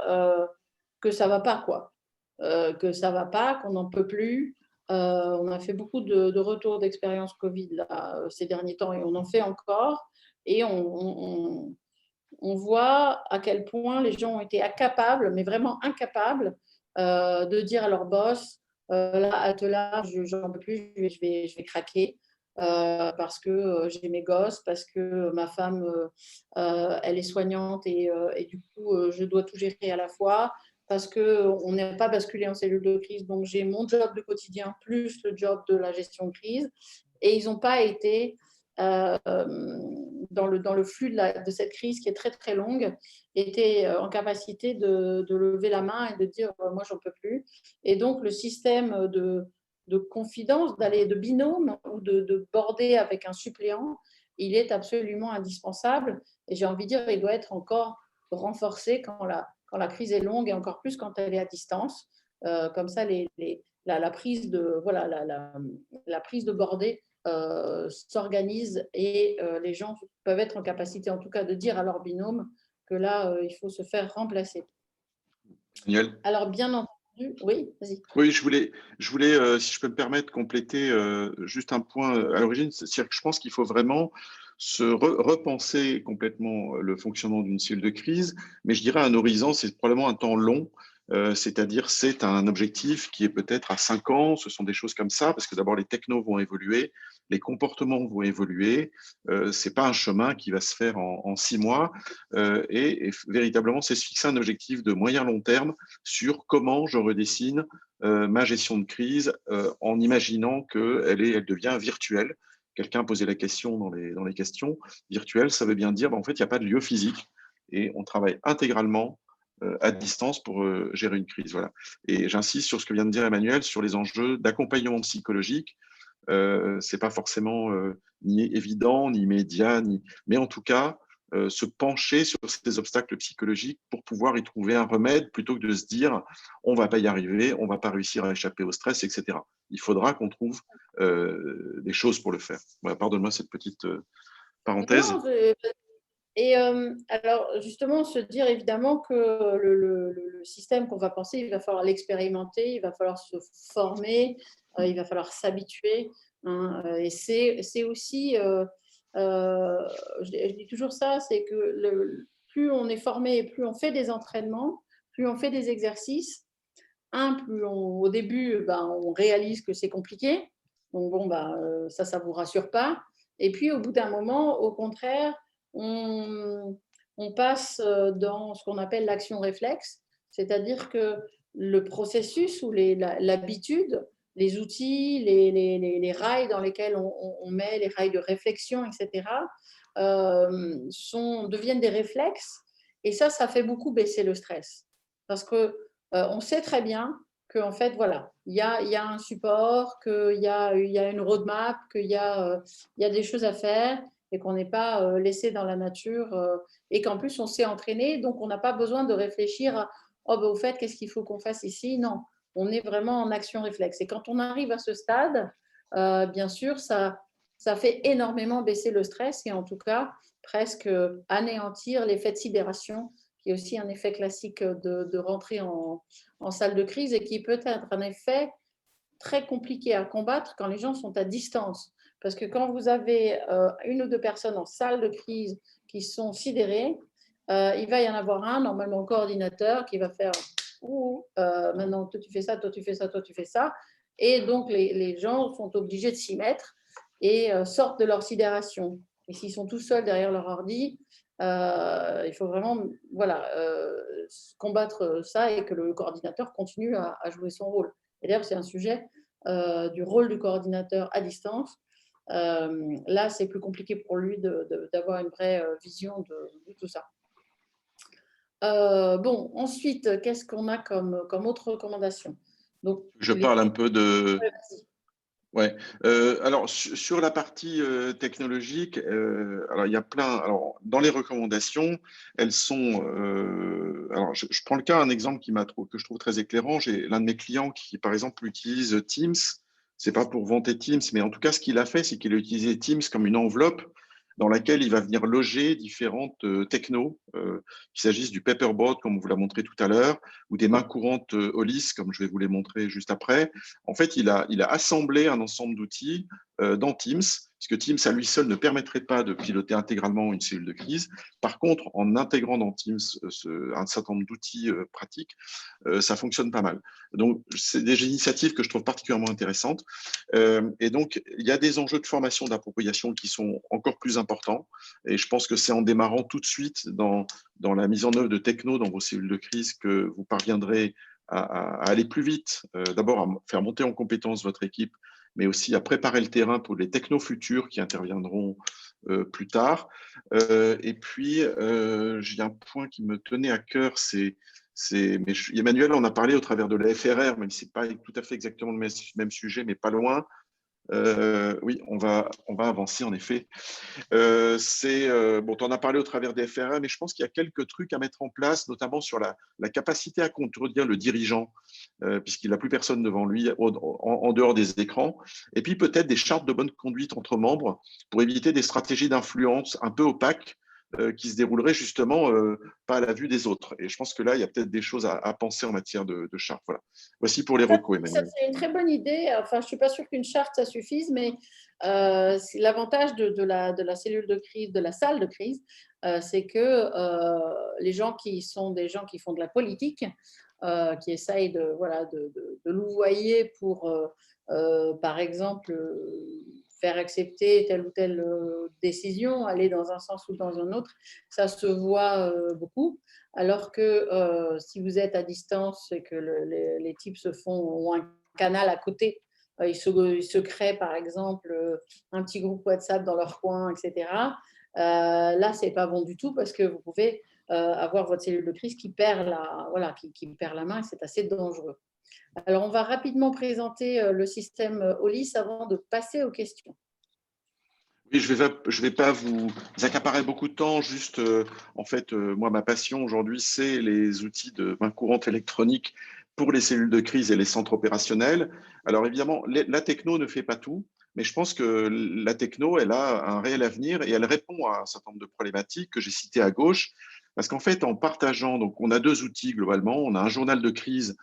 que ça ne va pas, quoi. Que ça ne va pas, qu'on n'en peut plus. On a fait beaucoup de retours d'expérience Covid là, ces derniers temps, et on en fait encore. Et on voit à quel point les gens ont été incapables, mais vraiment incapables, de dire à leur boss, là, là, j'en peux plus, je vais craquer. Parce que j'ai mes gosses, parce que ma femme, elle est soignante et du coup, je dois tout gérer à la fois, parce qu'on n'est pas basculé en cellule de crise, donc j'ai mon job de quotidien plus le job de la gestion de crise. Et ils n'ont pas été dans le flux de cette crise qui est très très longue, étaient en capacité de lever la main et de dire moi j'en peux plus. Et donc le système de confidence, d'aller de binôme ou de border avec un suppléant, il est absolument indispensable. Et j'ai envie de dire, il doit être encore renforcé quand la crise est longue et encore plus quand elle est à distance. Comme ça, la prise la prise de bordée s'organise et les gens peuvent être en capacité, en tout cas, de dire à leur binôme que là, il faut se faire remplacer. Daniel. Alors, bien entendu, Oui, vas-y. Oui, je voulais si je peux me permettre, compléter juste un point à l'origine. C'est-à-dire que je pense qu'il faut vraiment repenser complètement le fonctionnement d'une cellule de crise, mais je dirais un horizon, c'est probablement un temps long. C'est-à-dire, c'est un objectif qui est peut-être à 5 ans, ce sont des choses comme ça, parce que d'abord, les technos vont évoluer, les comportements vont évoluer. C'est pas un chemin qui va se faire en 6 mois. Et véritablement, c'est se fixer un objectif de moyen-long terme sur comment je redessine ma gestion de crise en imaginant elle devient virtuelle. Quelqu'un posait la question dans les questions. Virtuelle, ça veut bien dire, en fait, il n'y a pas de lieu physique et on travaille intégralement à distance pour gérer une crise. Voilà. Et j'insiste sur ce que vient de dire Emmanuel sur les enjeux d'accompagnement psychologique. C'est pas forcément ni évident, ni immédiat, mais en tout cas, se pencher sur ces obstacles psychologiques pour pouvoir y trouver un remède plutôt que de se dire on va pas y arriver, on va pas réussir à échapper au stress, etc. Il faudra qu'on trouve des choses pour le faire. Voilà, pardonne-moi cette petite parenthèse. Non, et alors justement, se dire évidemment que le système qu'on va penser, il va falloir l'expérimenter, il va falloir se former, il va falloir s'habituer, hein, et c'est aussi, je dis toujours ça, c'est que plus on est formé et plus on fait des entraînements, plus on fait des exercices, plus au début, ben, on réalise que c'est compliqué, donc bon, ben, ça ne vous rassure pas. Et puis au bout d'un moment, au contraire, on, on passe dans ce qu'on appelle l'action réflexe, c'est-à-dire que le processus ou l'habitude, les outils, les rails dans lesquels on met, les rails de réflexion, etc., deviennent des réflexes. Et ça fait beaucoup baisser le stress. Parce que on sait très bien qu'en fait, voilà, il y a un support, qu'il y a une roadmap, qu'il y a des choses à faire et qu'on n'est pas laissé dans la nature et qu'en plus, on s'est entraîné, donc on n'a pas besoin de réfléchir à oh, ben, au fait, qu'est-ce qu'il faut qu'on fasse ici? Non, on est vraiment en action réflexe. Et quand on arrive à ce stade, bien sûr, ça fait énormément baisser le stress et en tout cas, presque anéantir l'effet de sidération qui est aussi un effet classique de rentrer en salle de crise et qui peut être un effet très compliqué à combattre quand les gens sont à distance. Parce que quand vous avez une ou deux personnes en salle de crise qui sont sidérées, il va y en avoir un, normalement coordinateur, qui va faire maintenant toi tu fais ça, toi tu fais ça, toi tu fais ça. Et donc les gens sont obligés de s'y mettre et sortent de leur sidération. Et s'ils sont tout seuls derrière leur ordi, il faut vraiment voilà, combattre ça et que le coordinateur continue à jouer son rôle. Et d'ailleurs, c'est un sujet du rôle du coordinateur à distance. Là, c'est plus compliqué pour lui d'avoir une vraie vision de tout ça. Bon, ensuite, qu'est-ce qu'on a comme autre recommandation? Donc, Je parle un peu de. Ouais, Ouais. Alors sur la partie technologique, alors il y a plein. Alors dans les recommandations, elles sont. Alors je prends le cas un exemple que je trouve très éclairant. J'ai l'un de mes clients qui par exemple utilise Teams. C'est pas pour vanter Teams, mais en tout cas ce qu'il a fait, c'est qu'il a utilisé Teams comme une enveloppe dans laquelle il va venir loger différentes technos, qu'il s'agisse du paperboard comme on vous l'a montré tout à l'heure, ou des mains courantes Hollis comme je vais vous les montrer juste après. En fait, il a assemblé un ensemble d'outils dans Teams, puisque Teams à lui seul ne permettrait pas de piloter intégralement une cellule de crise. Par contre, en intégrant dans Teams un certain nombre d'outils pratiques, ça fonctionne pas mal. Donc, c'est des initiatives que je trouve particulièrement intéressantes. Et donc, il y a des enjeux de formation, d'appropriation qui sont encore plus importants. Et je pense que c'est en démarrant tout de suite dans la mise en œuvre de techno dans vos cellules de crise que vous parviendrez à aller plus vite, d'abord à faire monter en compétence votre équipe, mais aussi à préparer le terrain pour les technos futurs qui interviendront plus tard. Et puis, j'ai un point qui me tenait à cœur, mais Emmanuel en a parlé au travers de la FRR, même si ce n'est pas tout à fait exactement le même sujet, mais pas loin. Oui, on va avancer en effet. Bon, tu en as parlé au travers des FRA, mais je pense qu'il y a quelques trucs à mettre en place, notamment sur la capacité à contredire le dirigeant, puisqu'il n'a plus personne devant lui en dehors des écrans. Et puis peut-être des chartes de bonne conduite entre membres pour éviter des stratégies d'influence un peu opaques qui se dérouleraient justement pas à la vue des autres. Et je pense que là, il y a peut-être des choses à penser en matière de charte. Voilà. Voici pour les recos, Ça, Emmanuel. c'est une très bonne idée. Enfin, je ne suis pas sûre qu'une charte, ça suffise, mais c'est l'avantage de la cellule de crise, de la salle de crise, c'est que les gens qui sont des gens qui font de la politique, qui essayent voilà, de louvoyer pour, par exemple, faire accepter telle ou telle décision, aller dans un sens ou dans un autre, ça se voit beaucoup. Alors que si vous êtes à distance et que les types ont un canal à côté, ils se créent par exemple un petit groupe WhatsApp dans leur coin, etc. Là, ce n'est pas bon du tout parce que vous pouvez avoir votre cellule de crise qui perd voilà, qui perd la main et c'est assez dangereux. Alors, on va rapidement présenter le système OLIS avant de passer aux questions. Oui, je vais pas vous accaparer beaucoup de temps. Juste, en fait, moi, ma passion aujourd'hui, c'est les outils de main courante électronique pour les cellules de crise et les centres opérationnels. Alors, évidemment, la techno ne fait pas tout, mais je pense que la techno, elle a un réel avenir et elle répond à un certain nombre de problématiques que j'ai citées à gauche. Parce qu'en fait, en partageant, donc, on a deux outils globalement. On a un journal de crise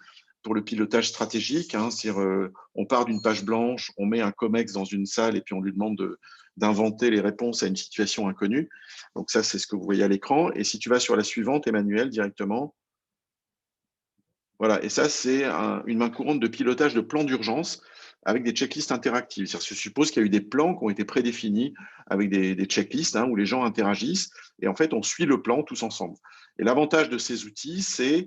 pour le pilotage stratégique, hein, c'est-à-dire on part d'une page blanche, on met un COMEX dans une salle et puis on lui demande d'inventer les réponses à une situation inconnue. Donc ça, c'est ce que vous voyez à l'écran. Et si tu vas sur la suivante, Emmanuel, directement, voilà. Et ça, c'est une main courante de pilotage de plans d'urgence avec des checklists interactives. Ça se suppose qu'il y a eu des plans qui ont été prédéfinis avec des checklists hein, où les gens interagissent et en fait, on suit le plan tous ensemble. Et l'avantage de ces outils, c'est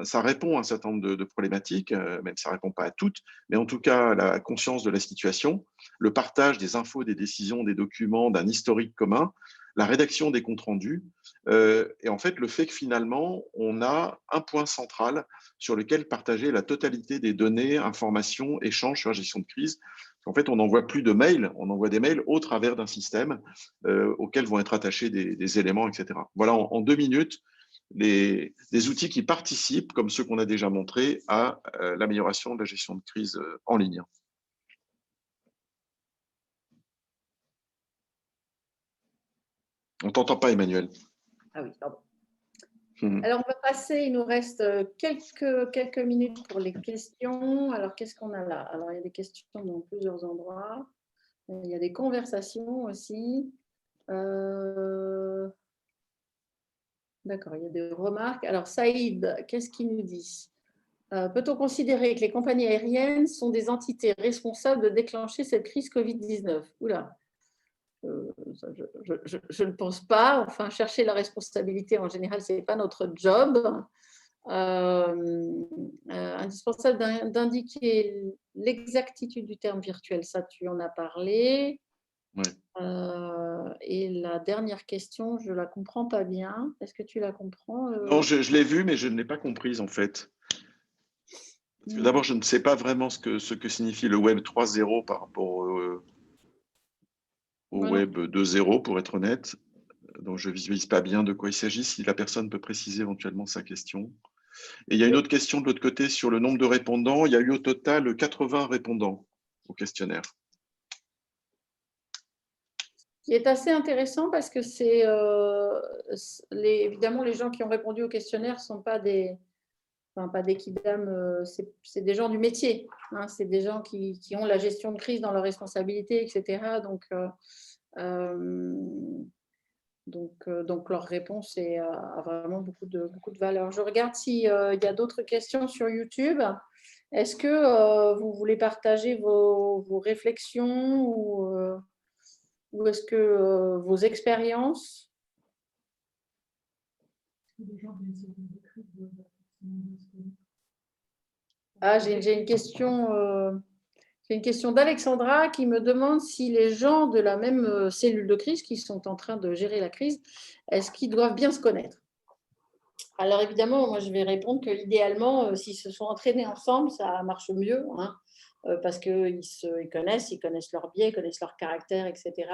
ça répond à un certain nombre de problématiques, même si ça ne répond pas à toutes, mais en tout cas, la conscience de la situation, le partage des infos, des décisions, des documents, d'un historique commun, la rédaction des comptes rendus, et en fait, le fait que finalement, on a un point central sur lequel partager la totalité des données, informations, échanges sur la gestion de crise. En fait, on n'envoie plus de mails, on envoie des mails au travers d'un système auquel vont être attachés des éléments, etc. Voilà, en 2 minutes, des outils qui participent, comme ceux qu'on a déjà montrés, à l'amélioration de la gestion de crise en ligne. On ne t'entend pas, Emmanuel. Ah oui, pardon. Alors, on va passer, il nous reste quelques minutes pour les questions. Alors, qu'est-ce qu'on a là? Alors, il y a des questions dans plusieurs endroits. Il y a des conversations aussi. D'accord, il y a des remarques. Alors, Saïd, qu'est-ce qu'il nous dit? Peut-on considérer que les compagnies aériennes sont des entités responsables de déclencher cette crise Covid-19? Oula, je ne pense pas. Enfin, chercher la responsabilité, en général, ce n'est pas notre job. Indispensable d'indiquer l'exactitude du terme virtuel, ça tu en as parlé. Ouais. Et la dernière question, je ne la comprends pas bien. Est-ce que tu la comprends? Non, je l'ai vue, mais je ne l'ai pas comprise en fait. Parce que d'abord, je ne sais pas vraiment ce que signifie le Web 3.0 par rapport au Web 2.0, pour être honnête. Donc, je ne visualise pas bien de quoi il s'agit. Si la personne peut préciser éventuellement sa question. Et il y a une autre question de l'autre côté sur le nombre de répondants. Il y a eu au total 80 répondants au questionnaire. Qui est assez intéressant parce que c'est évidemment les gens qui ont répondu au questionnaire ne sont pas des kidam, c'est des gens du métier, hein, c'est des gens qui ont la gestion de crise dans leurs responsabilités, etc. Donc leur réponse a vraiment beaucoup de valeur. Je regarde s'il y a d'autres questions sur YouTube. Est-ce que vous voulez partager vos réflexions ou est-ce que vos expériences? Ah, j'ai une question. C'est une question d'Alexandra qui me demande si les gens de la même cellule de crise qui sont en train de gérer la crise, est-ce qu'ils doivent bien se connaître? Alors évidemment, moi je vais répondre que idéalement, s'ils se sont entraînés ensemble, ça marche mieux, hein, parce qu'ils ils connaissent leurs biais, ils connaissent leur caractère, etc.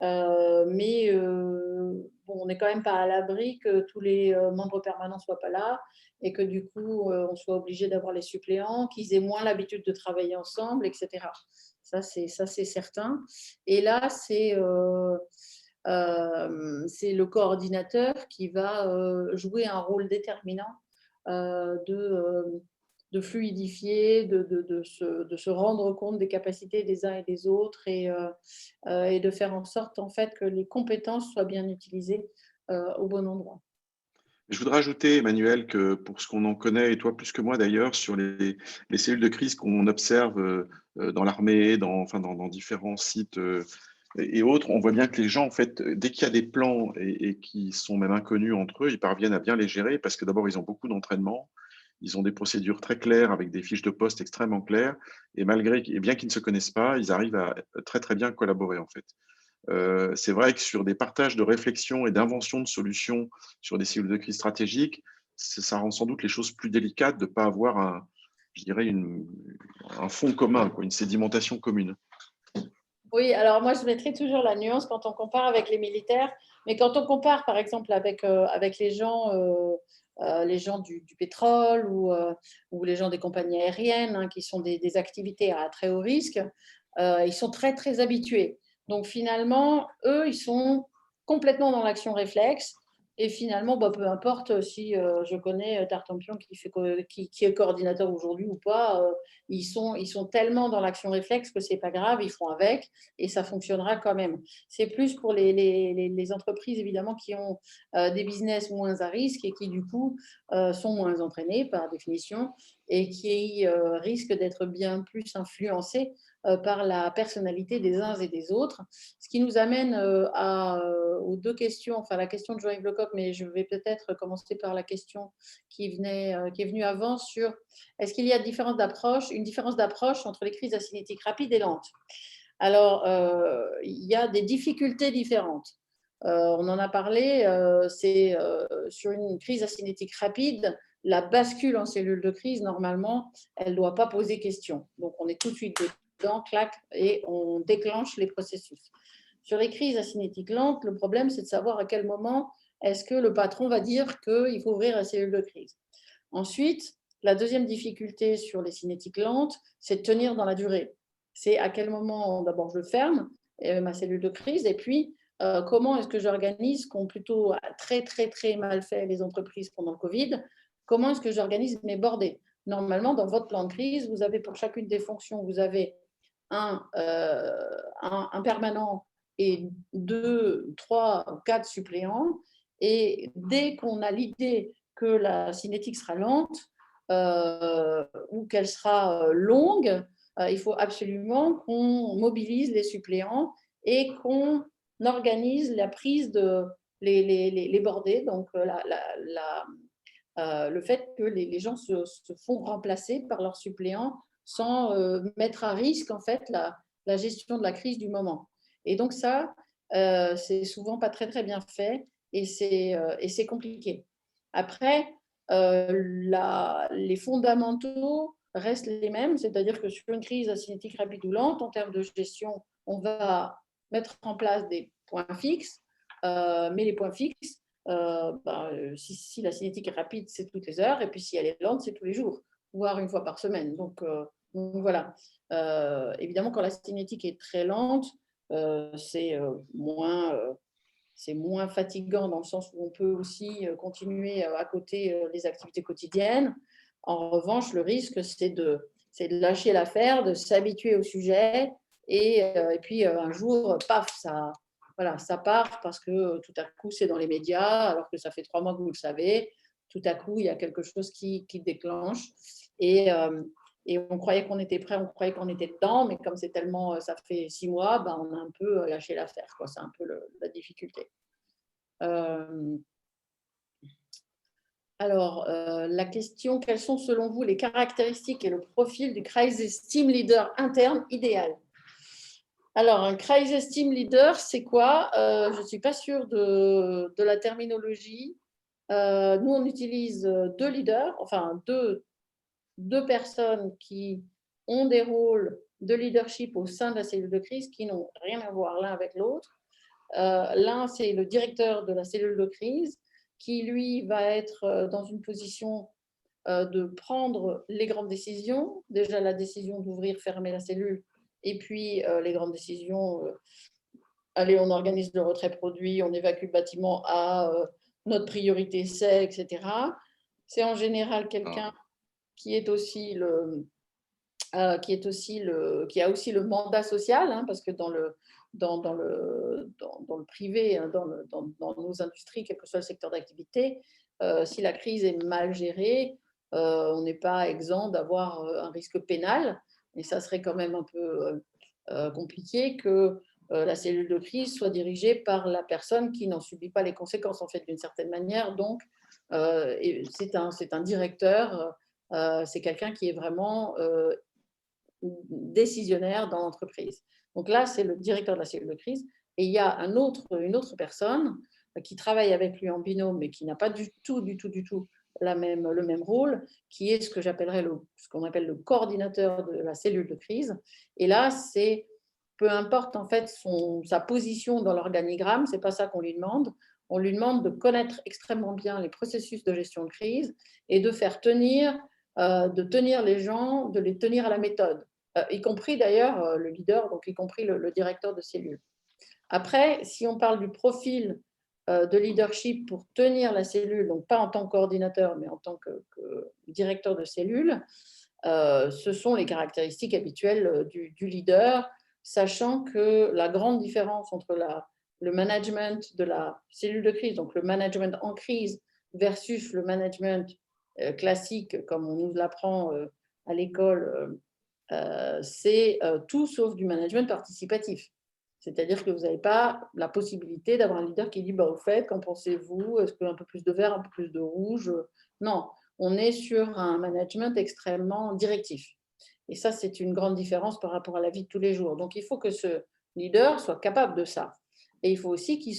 Mais bon, on n'est quand même pas à l'abri que tous les membres permanents ne soient pas là et que du coup, on soit obligé d'avoir les suppléants, qu'ils aient moins l'habitude de travailler ensemble, etc. Ça, c'est certain. Et là, c'est le coordinateur qui va jouer un rôle déterminant de fluidifier, de se rendre compte des capacités des uns et des autres et de faire en sorte en fait que les compétences soient bien utilisées au bon endroit. Je voudrais ajouter, Emmanuel, que pour ce qu'on en connaît, et toi plus que moi d'ailleurs, sur les cellules de crise qu'on observe dans l'armée, dans différents sites et autres, on voit bien que les gens, en fait, dès qu'il y a des plans et qui sont même inconnus entre eux, ils parviennent à bien les gérer parce que d'abord, ils ont beaucoup d'entraînement, ils ont des procédures très claires avec des fiches de poste extrêmement claires et et bien qu'ils ne se connaissent pas, ils arrivent à très très bien collaborer en fait. C'est vrai que sur des partages de réflexions et d'inventions de solutions sur des cellules de crise stratégiques, ça rend sans doute les choses plus délicates de ne pas avoir je dirais un fond commun, quoi, une sédimentation commune. Oui, alors moi je mettrai toujours la nuance quand on compare avec les militaires, mais quand on compare par exemple avec les gens du pétrole ou les gens des compagnies aériennes hein, qui sont des activités à très haut risque, ils sont très très habitués. Donc finalement, eux, ils sont complètement dans l'action réflexe. Et finalement, bah, peu importe si je connais Tartampion qui est coordinateur aujourd'hui ou pas, ils sont tellement dans l'action réflexe que c'est pas grave, ils font avec et ça fonctionnera quand même. C'est plus pour les entreprises évidemment qui ont des business moins à risque et qui du coup sont moins entraînées par définition et qui risquent d'être bien plus influencées par la personnalité des uns et des autres. Ce qui nous amène aux deux questions, enfin la question de Jean-Yves Lecoq, mais je vais peut-être commencer par la question qui est venue avant sur est-ce qu'il y a une différence d'approche entre les crises acinétiques rapides et lentes. Alors, il y a des difficultés différentes. On en a parlé, c'est sur une crise acinétique rapide, la bascule en cellule de crise, normalement, elle ne doit pas poser question. Donc, on est tout de suite dedans, clac, et on déclenche les processus. Sur les crises acinétiques lentes, le problème, c'est de savoir à quel moment est-ce que le patron va dire qu'il faut ouvrir la cellule de crise. Ensuite, la deuxième difficulté sur les cinétiques lentes, c'est de tenir dans la durée. C'est à quel moment, d'abord, je ferme ma cellule de crise et puis comment est-ce que j'organise, qu'ont plutôt très, très, très mal fait les entreprises pendant le Covid, comment est-ce que j'organise mes bordées. Normalement, dans votre plan de crise, vous avez pour chacune des fonctions, vous avez un permanent et 2, 3, 4 suppléants. Et dès qu'on a l'idée que la cinétique sera lente ou qu'elle sera longue, il faut absolument qu'on mobilise les suppléants et qu'on organise la prise de les bordées, donc le fait que les gens se font remplacer par leurs suppléants sans mettre à risque en fait la gestion de la crise du moment. Et donc ça, c'est souvent pas très très bien fait et c'est compliqué. Après, les fondamentaux restent les mêmes, c'est-à-dire que sur une crise acinétique rapide ou lente, en termes de gestion, on va mettre en place des points fixes, mais les points fixes, si la cinétique est rapide, c'est toutes les heures, et puis si elle est lente, c'est tous les jours, voire une fois par semaine. Donc voilà. Évidemment, quand la cinétique est très lente, c'est moins fatigant dans le sens où on peut aussi continuer à côté les activités quotidiennes. En revanche, le risque, c'est de lâcher l'affaire, de s'habituer au sujet et puis un jour, paf, voilà, ça part parce que tout à coup, c'est dans les médias, alors que ça fait 3 mois que vous le savez. Tout à coup, il y a quelque chose qui déclenche. Et, euh, et on croyait qu'on était prêt, on croyait qu'on était dedans, mais comme c'est tellement, ça fait 6 mois, on a un peu lâché l'affaire. C'est un peu la difficulté. Alors, la question, quelles sont selon vous les caractéristiques et le profil du crisis team leader interne idéal? Alors, un crisis team leader, c'est quoi? Je ne suis pas sûre de la terminologie. Nous, on utilise deux leaders, enfin deux personnes qui ont des rôles de leadership au sein de la cellule de crise qui n'ont rien à voir l'un avec l'autre. L'un, c'est le directeur de la cellule de crise qui, lui, va être dans une position de prendre les grandes décisions, déjà la décision d'ouvrir, fermer la cellule, et puis les grandes décisions allez, on organise le retrait produit, on évacue le bâtiment à notre priorité c'est, etc. C'est en général quelqu'un qui est aussi qui a aussi le mandat social, hein, parce que dans le privé, hein, dans nos industries, quel que soit le secteur d'activité, si la crise est mal gérée, on n'est pas exempt d'avoir un risque pénal. Et ça serait quand même un peu compliqué que la cellule de crise soit dirigée par la personne qui n'en subit pas les conséquences, en fait, d'une certaine manière. Donc, c'est un directeur, c'est quelqu'un qui est vraiment décisionnaire dans l'entreprise. Donc là, c'est le directeur de la cellule de crise. Et il y a une autre personne qui travaille avec lui en binôme, mais qui n'a pas du tout le même rôle, qui est ce que j'appellerais ce qu'on appelle le coordinateur de la cellule de crise. Et là, c'est peu importe en fait sa position dans l'organigramme, c'est pas ça qu'on lui demande. On lui demande de connaître extrêmement bien les processus de gestion de crise et de faire tenir les gens, de les tenir à la méthode, y compris d'ailleurs le leader, donc y compris le directeur de cellule. Après, si on parle du profil de leadership pour tenir la cellule, donc pas en tant que coordinateur, mais en tant que directeur de cellule, ce sont les caractéristiques habituelles du leader, sachant que la grande différence entre le management de la cellule de crise, donc le management en crise, versus le management classique, comme on nous l'apprend à l'école, c'est tout sauf du management participatif. C'est-à-dire que vous n'avez pas la possibilité d'avoir un leader qui dit bah, au fait, qu'en pensez-vous? Est-ce qu'un peu plus de vert, un peu plus de rouge? Non, on est sur un management extrêmement directif. Et ça, c'est une grande différence par rapport à la vie de tous les jours. Donc, il faut que ce leader soit capable de ça. Et il faut aussi qu'il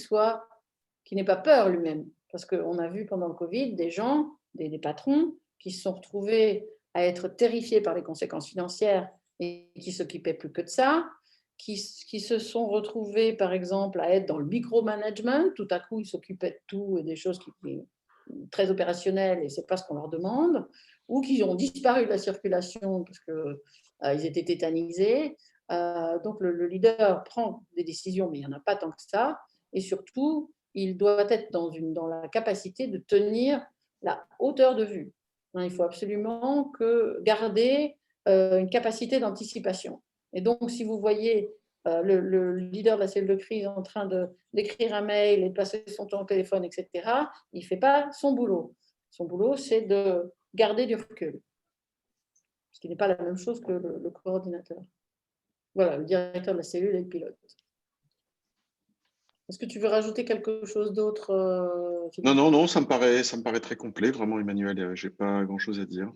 n'ait pas peur lui-même. Parce qu'on a vu pendant le Covid des gens, des patrons, qui se sont retrouvés à être terrifiés par les conséquences financières et qui s'occupaient plus que de ça, qui se sont retrouvés, par exemple, à être dans le micromanagement. Tout à coup, ils s'occupaient de tout et des choses qui très opérationnelles et ce n'est pas ce qu'on leur demande, ou qui ont disparu de la circulation parce qu'ils étaient tétanisés. Donc, le leader prend des décisions, mais il n'y en a pas tant que ça. Et surtout, il doit être dans la capacité de tenir la hauteur de vue. Il faut absolument garder une capacité d'anticipation. Et donc, si vous voyez le leader de la cellule de crise en train d'écrire un mail et de passer son temps au téléphone, etc., il ne fait pas son boulot. Son boulot, c'est de garder du recul, ce qui n'est pas la même chose que le coordinateur. Voilà, le directeur de la cellule et le pilote. Est-ce que tu veux rajouter quelque chose d'autre, Non, ça me paraît très complet, vraiment, Emmanuel. Je n'ai pas grand-chose à dire.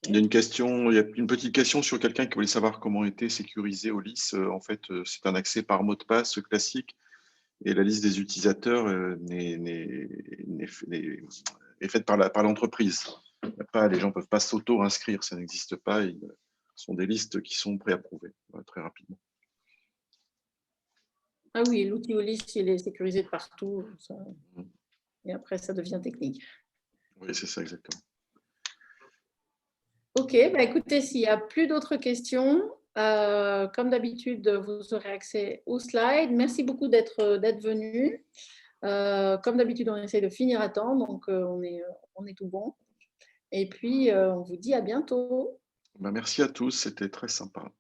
Il y a une petite question sur quelqu'un qui voulait savoir comment était sécurisé Olis. En fait, c'est un accès par mot de passe classique et la liste des utilisateurs est faite par l'entreprise. Les gens ne peuvent pas s'auto-inscrire, ça n'existe pas. Ce sont des listes qui sont préapprouvées très rapidement. Ah oui, l'outil Olis, il est sécurisé de partout. Et après, ça devient technique. Oui, c'est ça, exactement. Ok, bah écoutez, s'il n'y a plus d'autres questions, comme d'habitude, vous aurez accès aux slides. Merci beaucoup d'être venu. Comme d'habitude, on essaie de finir à temps, donc on est tout bon. Et puis, on vous dit à bientôt. Merci à tous, c'était très sympa.